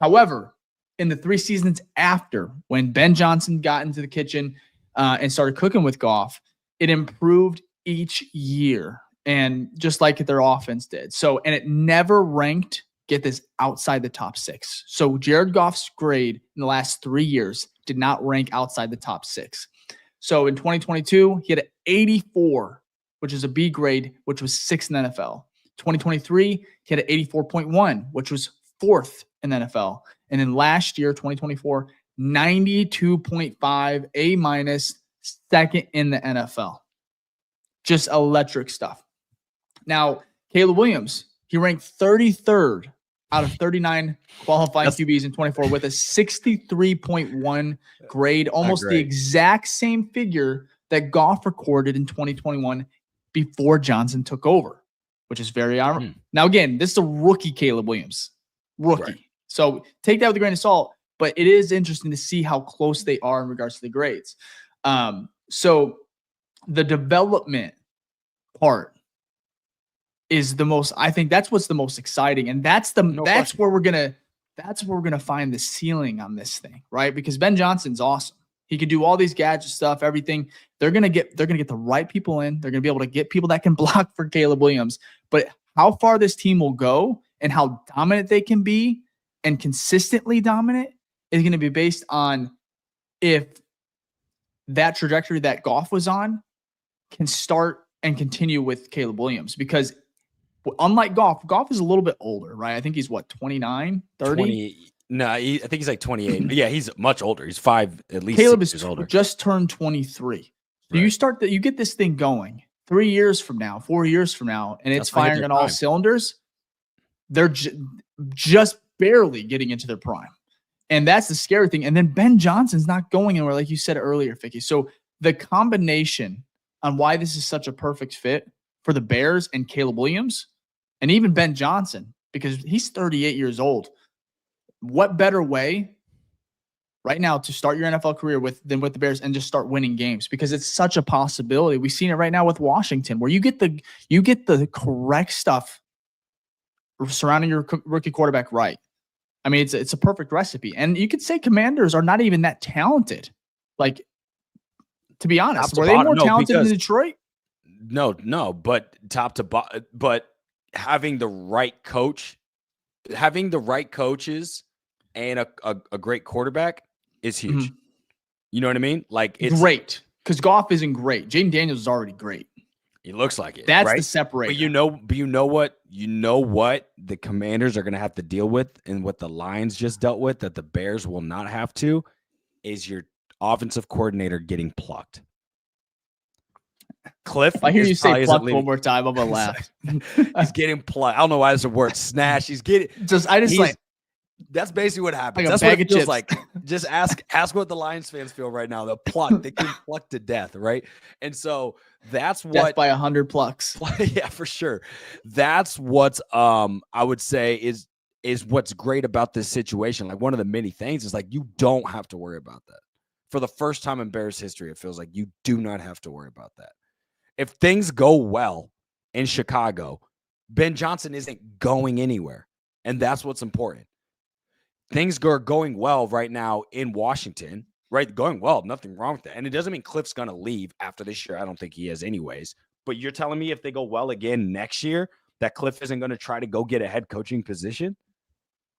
However, in the 3 seasons after, when Ben Johnson got into the kitchen and started cooking with Goff, it improved each year, and just like their offense did. So, and it never ranked, get this, outside the top 6. So Jared Goff's grade in the last 3 years did not rank outside the top 6. So in 2022, he had an 84, which is a B grade, which was 6th in the NFL. 2023, he had an 84.1, which was 4th in the NFL. And then last year, 2024, 92.5, A minus, 2nd in the NFL. Just electric stuff. Now, Caleb Williams, he ranked 33rd out of 39 qualifying QBs in 24 with a 63.1 grade, almost the exact same figure that Goff recorded in 2021 before Johnson took over, which is very ironic. Now, again, this is a rookie Caleb Williams. Rookie. Right. So take that with a grain of salt, but it is interesting to see how close they are in regards to the grades. So the development part is the most, I think that's what's the most exciting. And that's where we're going to find the ceiling on this thing, right? Because Ben Johnson's awesome. He can do all these gadget stuff, everything. They're going to get the right people in. They're going to be able to get people that can block for Caleb Williams. But how far this team will go and how dominant they can be and consistently dominant is going to be based on if that trajectory that Goff was on can start and continue with Caleb Williams. Because unlike Goff is a little bit older, right? I think he's 29, 30? 20, no, I think he's like 28. But yeah, he's much older. He's 5, at least Caleb 6 years older. Just turned 23. So right. You get this thing going 3 years from now, 4 years from now, and it's firing on all cylinders. They're just barely getting into their prime. And that's the scary thing. And then Ben Johnson's not going anywhere, like you said earlier, Ficky. So the combination on why this is such a perfect fit for the Bears and Caleb Williams and even Ben Johnson, because he's 38 years old. What better way right now to start your NFL career than with the Bears and just start winning games? Because it's such a possibility. We've seen it right now with Washington, where you get the correct stuff surrounding your rookie quarterback right. I mean, it's a perfect recipe. And you could say Commanders are not even that talented. Like, to be honest, were they more talented than Detroit? no, but top to bottom, but having the right coach, having the right coaches and a great quarterback is huge. Mm-hmm. You know what I mean? Like, it's great, because Goff isn't great. Jaden Daniels is already great. He looks like it. That's right? the separator. But you know what the Commanders are going to have to deal with, and what the Lions just dealt with that the Bears will not have to, is your offensive coordinator getting plucked. Cliff, if I hear you say plucked one more time, I'm gonna laugh. He's getting plucked. I don't know why there's a word. Snatch. He's getting that's basically what happens. Like that's what it feels like. Just ask what the Lions fans feel right now. They're plucked. They get plucked to death, right? And so that's what death by 100 plucks. Yeah, for sure. That's what's I would say is what's great about this situation. Like, one of the many things is, like, you don't have to worry about that. For the first time in Bears history, it feels like you do not have to worry about that. If things go well in Chicago, Ben Johnson isn't going anywhere. And that's what's important. Things are going well right now in Washington, right? Going well, nothing wrong with that. And it doesn't mean Cliff's going to leave after this year. I don't think he is anyways. But you're telling me if they go well again next year, that Cliff isn't going to try to go get a head coaching position?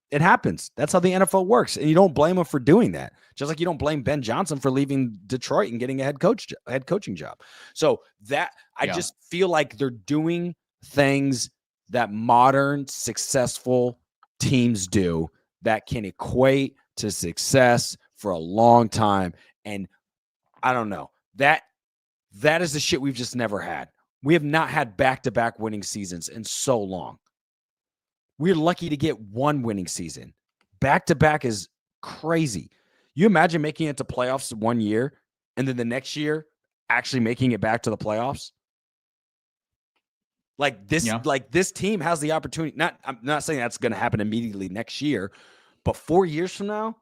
It happens. That's how the NFL works. And you don't blame him for doing that. Just like you don't blame Ben Johnson for leaving Detroit and getting a head coaching job. So I just feel like they're doing things that modern successful teams do that can equate to success for a long time. And I don't know, that is the shit we've just never had. We have not had back-to-back winning seasons in so long. We're lucky to get one winning season. Back-to-back is crazy. You imagine making it to playoffs 1 year and then the next year actually making it back to the playoffs? Like this team has the opportunity. I'm not saying that's going to happen immediately next year, but 4 years from now,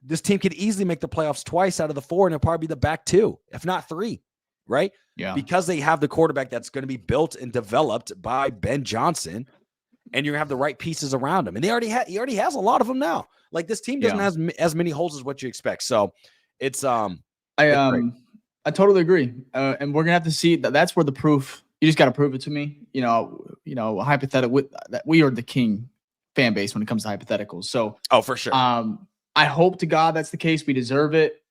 this team could easily make the playoffs twice out of the 4, and it'll probably be the back 2, if not 3, right? Yeah. Because they have the quarterback that's going to be built and developed by Ben Johnson, and you're going to have the right pieces around him. And he already has a lot of them now. Like, this team doesn't have as many holes as what you expect. So it's I totally agree. And we're going to have to see that's where the proof. You just got to prove it to me. Hypothetical that we are the king fan base when it comes to hypotheticals. So, for sure. I hope to God that's the case. We deserve it.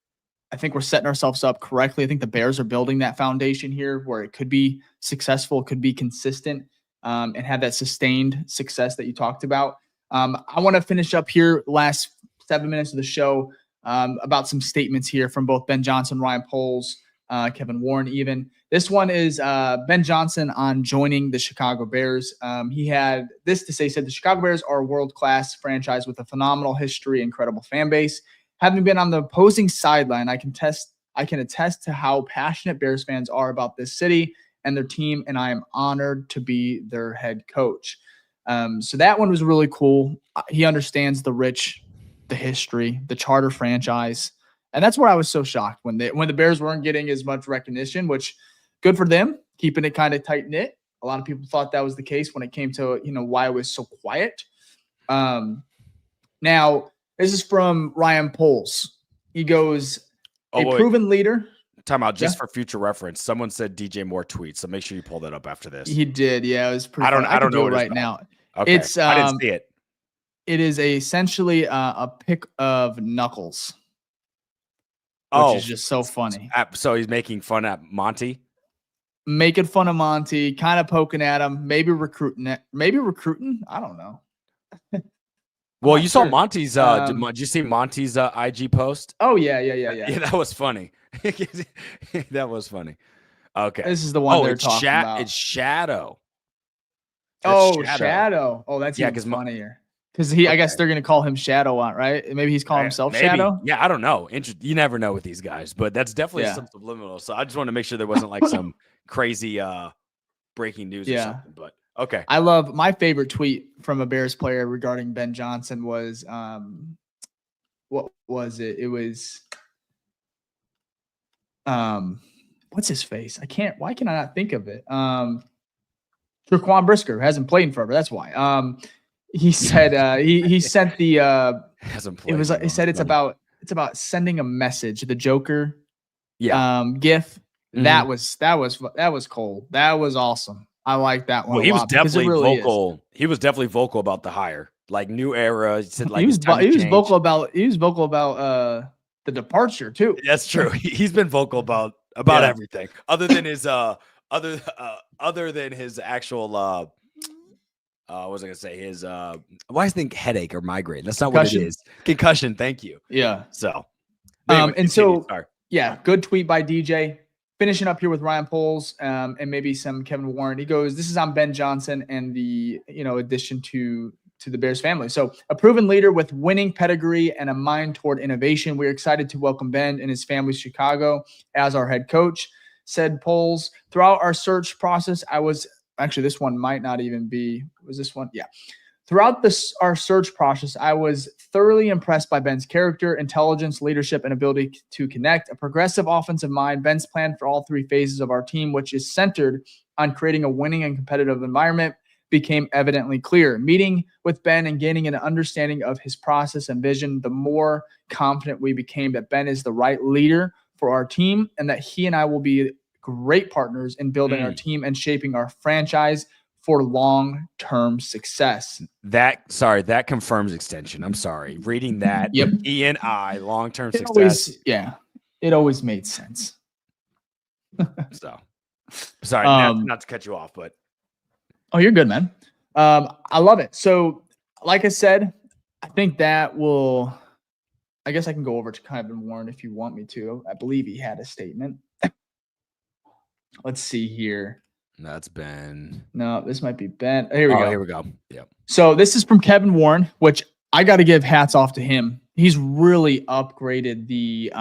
I think we're setting ourselves up correctly. I think the Bears are building that foundation here where it could be successful, could be consistent, and have that sustained success that you talked about. I want to finish up here last 7 minutes of the show about some statements here from both Ben Johnson, Ryan Poles, Kevin Warren even. This one is Ben Johnson on joining the Chicago Bears. He had this to say, said the Chicago Bears are a world-class franchise with a phenomenal history, incredible fan base. Having been on the opposing sideline, I can attest to how passionate Bears fans are about this city and their team, and I am honored to be their head coach. So that one was really cool. He understands the history, the charter franchise. And that's where I was so shocked when the Bears weren't getting as much recognition, which good for them, keeping it kind of tight knit. A lot of people thought that was the case when it came to, why it was so quiet. Now this is from Ryan Poles. He goes, proven leader. Time out, just for future reference. Someone said DJ Moore tweet, so make sure you pull that up after this. He did, yeah. It was pretty. I don't know it right now. Okay. It's I didn't see it. It is essentially a pic of Knuckles. Which is just so funny. So he's making fun at Monty? Making fun of Monty, kind of poking at him, maybe recruiting. I don't know. Well, you saw Monty's. Did you see Monty's IG post? Oh, yeah. Yeah, that was funny. That was funny. Okay. This is the one they're talking about. It's Shadow. Shadow. Oh, that's even funnier. Because I guess they're going to call him Shadow, right? Maybe he's calling himself Shadow? Yeah, I don't know. You never know with these guys, but that's definitely some subliminal. So I just want to make sure there wasn't like some crazy breaking news or something. But okay. I love my favorite tweet from a Bears player regarding Ben Johnson was what was it? It was what's his face? Why can I not think of it? Jaquan Brisker hasn't played in forever. That's why. He said he sent the he said it's about sending a message. The Joker GIF. That was cold. That was awesome. I like that one. Well, he was definitely really vocal. He was definitely vocal about the hire, like new era. He said, like, he was vocal about the departure too. That's true. He's been vocal about everything, other than his other than his actual what was I gonna say? His why I think headache or migraine. That's not Concussion? what it is. Concussion. Thank you. Yeah. So, anyway, and so sorry. yeah, good tweet by DJ. Finishing up here with Ryan Poles and maybe some Kevin Warren. He goes, "This is on Ben Johnson and the addition to the Bears family. So a proven leader with winning pedigree and a mind toward innovation. We're excited to welcome Ben and his family to Chicago as our head coach," said Poles. "Throughout our search process, this one might not even be, was this one? Yeah. Throughout our search process, I was thoroughly impressed by Ben's character, intelligence, leadership, and ability to connect. A progressive offensive mind, Ben's plan for all three phases of our team, which is centered on creating a winning and competitive environment, became evidently clear. Meeting with Ben and gaining an understanding of his process and vision, the more confident we became that Ben is the right leader for our team and that he and I will be great partners in building our team and shaping our franchise for long-term success." That confirms extension. I'm sorry. Reading that. Yep. E and I, long-term success. It always made sense. So, sorry, not to cut you off, but. Oh, you're good, man. I love it. So, like I said, I think I guess I can go over to Kevin Warren if you want me to. I believe he had a statement. Let's see here. That's Ben. No, this might be Ben. Here we go. Here we go. Yep. So this is from Kevin Warren, which I got to give hats off to him. He's really upgraded the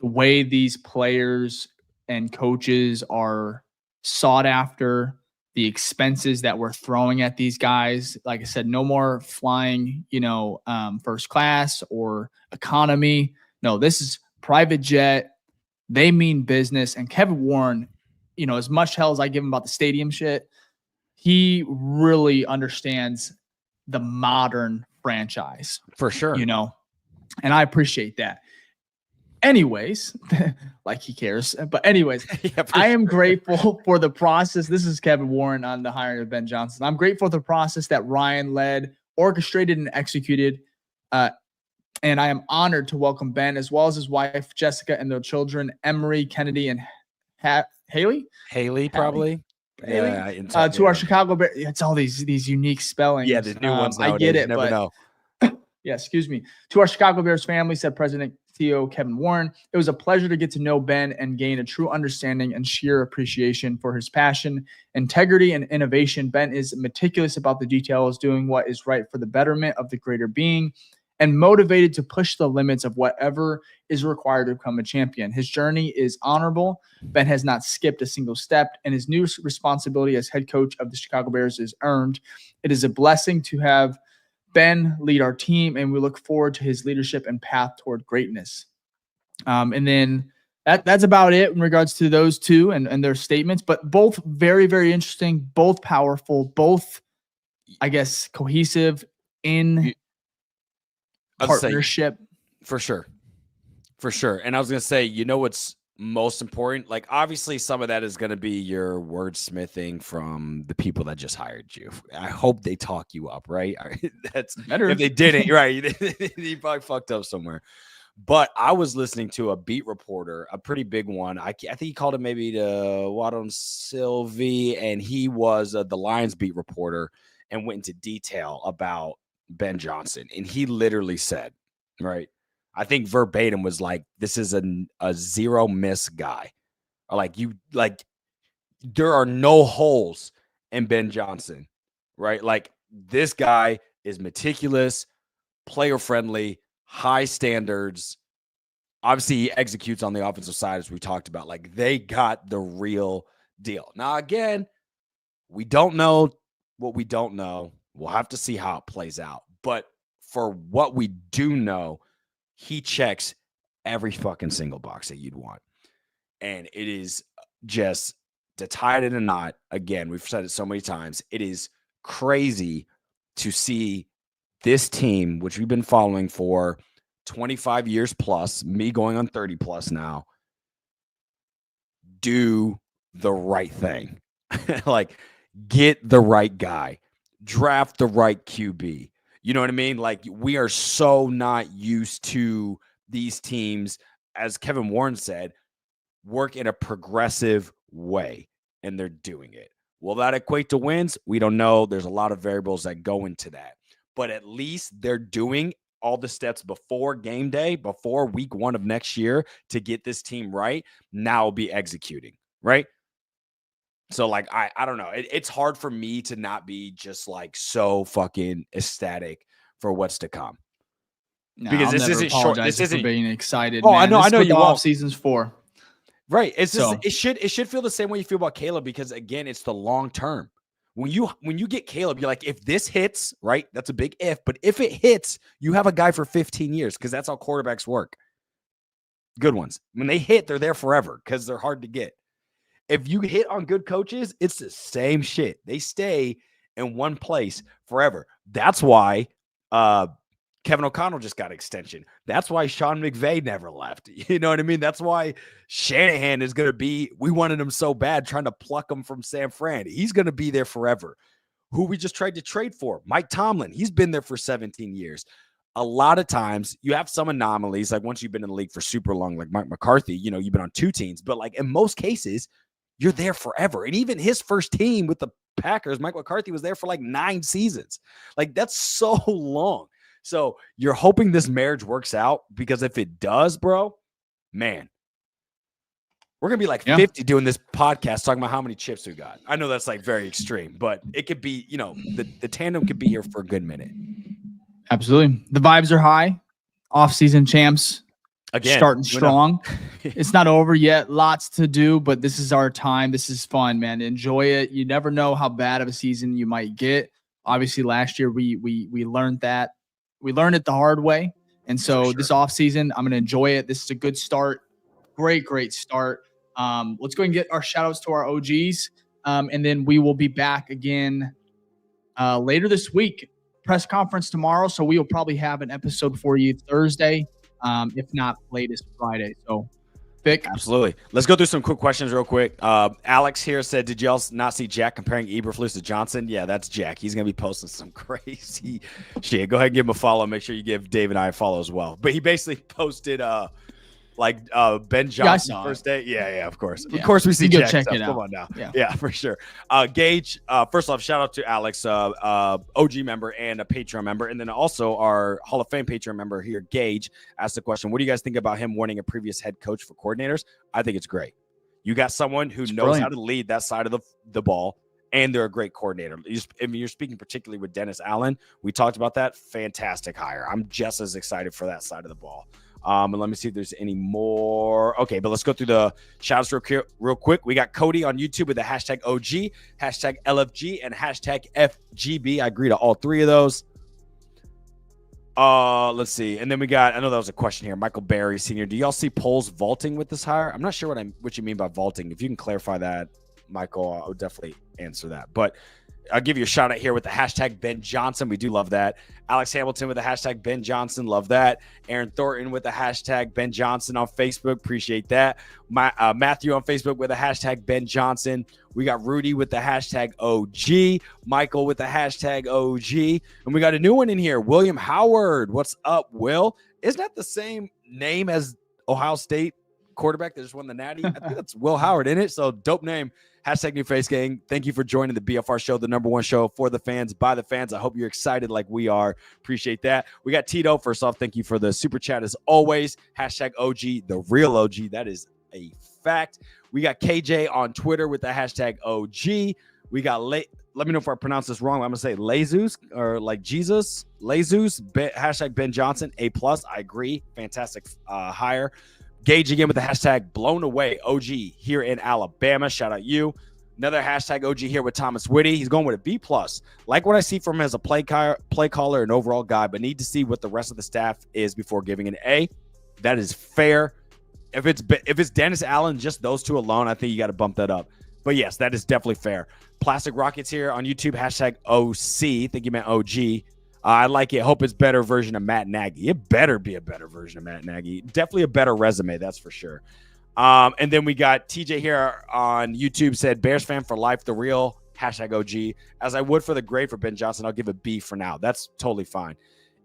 way these players and coaches are sought after, the expenses that we're throwing at these guys. Like I said, no more flying, first class or economy. No, this is private jet. They mean business. And Kevin Warren, as much hell as I give him about the stadium shit, he really understands the modern franchise. For sure. And I appreciate that. Anyways, like he cares. But anyways, I am grateful for the process. This is Kevin Warren on the hiring of Ben Johnson. I'm grateful for the process that Ryan led, orchestrated, and executed. And I am honored to welcome Ben, as well as his wife, Jessica, and their children, Emery, Kennedy, and Haley. Haley, probably. Haley? To our Chicago Bears. It's all these unique spellings. Yeah, the new ones nowadays. I get it, never know. Yeah, excuse me. To our Chicago Bears family, said President CEO Kevin Warren, it was a pleasure to get to know Ben and gain a true understanding and sheer appreciation for his passion, integrity, and innovation. Ben is meticulous about the details, doing what is right for the betterment of the greater being, and motivated to push the limits of whatever is required to become a champion. His journey is honorable. Ben has not skipped a single step, and his new responsibility as head coach of the Chicago Bears is earned. It is a blessing to have Ben lead our team, and we look forward to his leadership and path toward greatness. And then that's about it in regards to those two and their statements, but both very, very interesting, both powerful, both, I guess, cohesive in partnership. For sure. And I was going to say, what's most important? Like, obviously, some of that is going to be your wordsmithing from the people that just hired you. I hope they talk you up, right? That's better. If they didn't, right? He probably fucked up somewhere. But I was listening to a beat reporter, a pretty big one. I think he called it maybe the Wadon Sylvie, and he was the Lions beat reporter and went into detail about Ben Johnson. And he literally said, right, I think verbatim was like, this is a zero miss guy. Or there are no holes in Ben Johnson, right? Like, this guy is meticulous, player friendly, high standards. Obviously, he executes on the offensive side, as we talked about. Like, they got the real deal. Now, again, we don't know what we don't know. We'll have to see how it plays out. But for what we do know, he checks every fucking single box that you'd want. And it is just, to tie it in a knot, again, we've said it so many times, it is crazy to see this team, which we've been following for 25 years plus, me going on 30 plus now, do the right thing. Like, get the right guy, draft the right QB. You know what I mean? Like, we are so not used to these teams, as Kevin Warren said, work in a progressive way, and they're doing it. Will that equate to wins? We don't know. There's a lot of variables that go into that. But at least they're doing all the steps before game day, before week 1 of next year to get this team right. Now be executing, right? So, like, I don't know. It's hard for me to not be just, like, so fucking ecstatic for what's to come. No, because I'll this never isn't short. apologize This for isn't being excited. Oh, man. I know This is you what the won't. off season's for. Right. It's just So- it should feel the same way you feel about Caleb, because again, it's the long term. When you get Caleb, you're like, if this hits, right? That's a big if, but if it hits, you have a guy for 15 years, because that's how quarterbacks work. Good ones. When they hit, they're there forever because they're hard to get. If you hit on good coaches, it's the same shit. They stay in one place forever. That's why Kevin O'Connell just got extension. That's why Sean McVay never left. You know what I mean? That's why Shanahan is going to be, we wanted him so bad trying to pluck him from San Fran. He's going to be there forever. Who we just tried to trade for, Mike Tomlin. He's been there for 17 years. A lot of times you have some anomalies, like once you've been in the league for super long, like Mike McCarthy, you know, you've been on 2 teams, but like in most cases, you're there forever. And even his first team with the Packers, Mike McCarthy was there for like 9 seasons. Like, that's so long. So you're hoping this marriage works out, because if it does, bro, man, we're going to be like 50 doing this podcast talking about how many chips we got. I know that's like very extreme, but it could be, you know, the tandem could be here for a good minute. Absolutely. The vibes are high. Off-season champs Again, starting strong. It's not over yet. Lots to do, but this is our time. This is fun, man. Enjoy it. You never know how bad of a season you might get. Obviously, last year we learned that. We learned it the hard way. And so this offseason, I'm going to enjoy it. This is a good start. Great start. Let's go and get our shout outs to our OGs. And then we will be back again later this week. Press conference tomorrow. So we will probably have an episode for you Thursday, if not latest Friday. So, Vic. Absolutely. Let's go through some quick questions real quick. Alex here said, did y'all not see Jack comparing Eberflus to Johnson? Yeah, that's Jack. He's going to be posting some crazy shit. Go ahead and give him a follow. Make sure you give Dave and I a follow as well. But he basically posted Ben Johnson first day. Yeah, of course. Yeah. Of course we see Jack check stuff. it out. Come on now. Yeah, for sure. Gage, first off, shout out to Alex, OG member and a Patreon member. And then also our Hall of Fame Patreon member here, Gage, asked the question, what do you guys think about him wanting a previous head coach for coordinators? I think it's great. You got someone who knows how to lead that side of the ball, and they're a great coordinator. You're speaking particularly with Dennis Allen. We talked about that. Fantastic hire. I'm just as excited for that side of the ball. And let me see if there's any more. Okay, but let's go through the shout-outs real quick. We got Cody on YouTube with the hashtag OG, hashtag LFG, and hashtag FGB. I agree to all 3 of those. Let's see. And then we got, I know that was a question here, Michael Barry Sr. Do y'all see Poles vaulting with this hire? I'm not sure what you mean by vaulting. If you can clarify that, Michael, I would definitely answer that. But I'll give you a shout out here with the hashtag Ben Johnson. We do love that. Alex Hamilton with the hashtag Ben Johnson. Love that. Aaron Thornton with the hashtag Ben Johnson on Facebook. Appreciate that. Matthew on Facebook with the hashtag Ben Johnson. We got Rudy with the hashtag OG. Michael with the hashtag OG. And we got a new one in here. William Howard. What's up, Will? Isn't that the same name as Ohio State quarterback that just won the Natty? I think that's Will Howard in it. So dope name. Hashtag New Face Gang. Thank you for joining the BFR show, the #1 show for the fans, by the fans. I hope you're excited like we are. Appreciate that. We got Tito. First off, thank you for the super chat as always. Hashtag OG, the real OG. That is a fact. We got KJ on Twitter with the hashtag OG. We got let me know if I pronounce this wrong. I'm going to say Lezus or like Jesus. Lezus. Hashtag Ben Johnson. A+. I agree. Fantastic hire. Gage again with the hashtag blown away OG here in Alabama. Shout out you. Another hashtag OG here with Thomas Whitty. He's going with a B+. Like what I see from him as a play caller and overall guy, but need to see what the rest of the staff is before giving an A. That is fair. If it's Dennis Allen, just those 2 alone, I think you got to bump that up. But yes, that is definitely fair. Plastic Rockets here on YouTube. Hashtag OC. I think you meant OG. I like it. Hope it's better version of Matt Nagy. It better be a better version of Matt Nagy. Definitely a better resume, that's for sure. And then we got TJ here on YouTube said, Bears fan for life, the real #OG. As I would for the grade for Ben Johnson, I'll give a B for now. That's totally fine.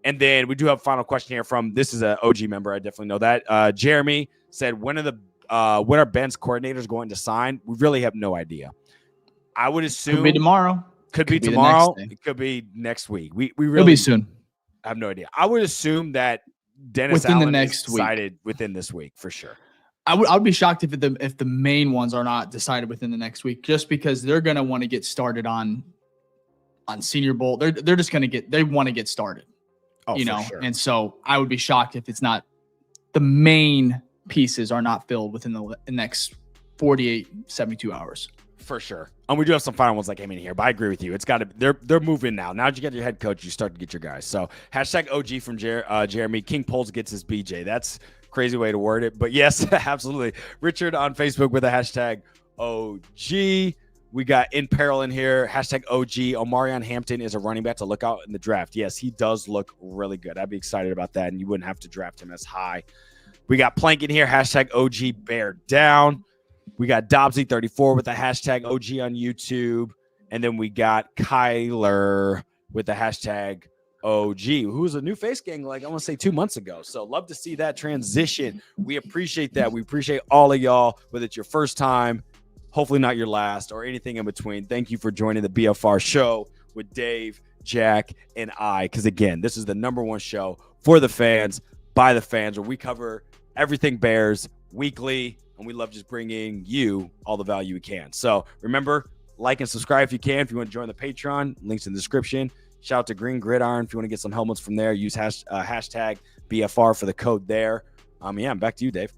And then we do have a final question here from, this is an OG member. I definitely know that. Jeremy said, when are Ben's coordinators going to sign? We really have no idea. I would assume could be tomorrow. Could be tomorrow. It could be next week. We really It'll be soon. I have no idea. I would assume that Dennis within Allen the next is decided within this week for sure. I would be shocked if the main ones are not decided within the next week, just because they're going to want to get started on Senior Bowl. They're just going to they want to get started. Oh, sure. And so I would be shocked if it's not, the main pieces are not filled within the next 48, 72 hours. For sure. And we do have some final ones that came in here, but I agree with you. It's got to, they're moving now. Now that you get your head coach, you start to get your guys. So #OG from Jeremy. King Poles gets his BJ. That's a crazy way to word it. But yes, absolutely. Richard on Facebook with a #OG. We got In Peril in here, #OG. Omarion Hampton is a running back to look out in the draft. Yes, he does look really good. I'd be excited about that, and you wouldn't have to draft him as high. We got Plank in here, #OG Bear Down. We got Dobbsy34 with the #OG on YouTube. And then we got Kyler with the #OG, who was a new face gang, like I want to say 2 months ago. So love to see that transition. We appreciate that. We appreciate all of y'all, whether it's your first time, hopefully not your last, or anything in between. Thank you for joining the BFR show with Dave, Jack, and I. Because again, this is the #1 show for the fans, by the fans, where we cover everything Bears weekly, and we love just bringing you all the value we can. So remember, like and subscribe if you can. If you want to join the Patreon, links in the description. Shout out to Green Gridiron if you want to get some helmets from there. Use #BFR for the code there. Yeah, back to you, Dave.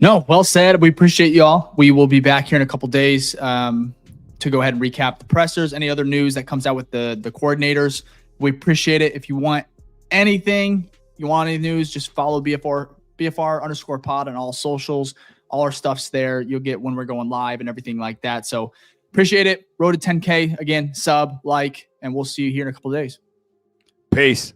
No, well said. We appreciate y'all. We will be back here in a couple days to go ahead and recap the pressers, any other news that comes out with the coordinators. We appreciate it. If you want anything, you want any news, just follow BFR_pod on all socials. All our stuff's there. You'll get when we're going live and everything like that. So appreciate it. Road to 10K. Again, sub, like, and we'll see you here in a couple of days. Peace.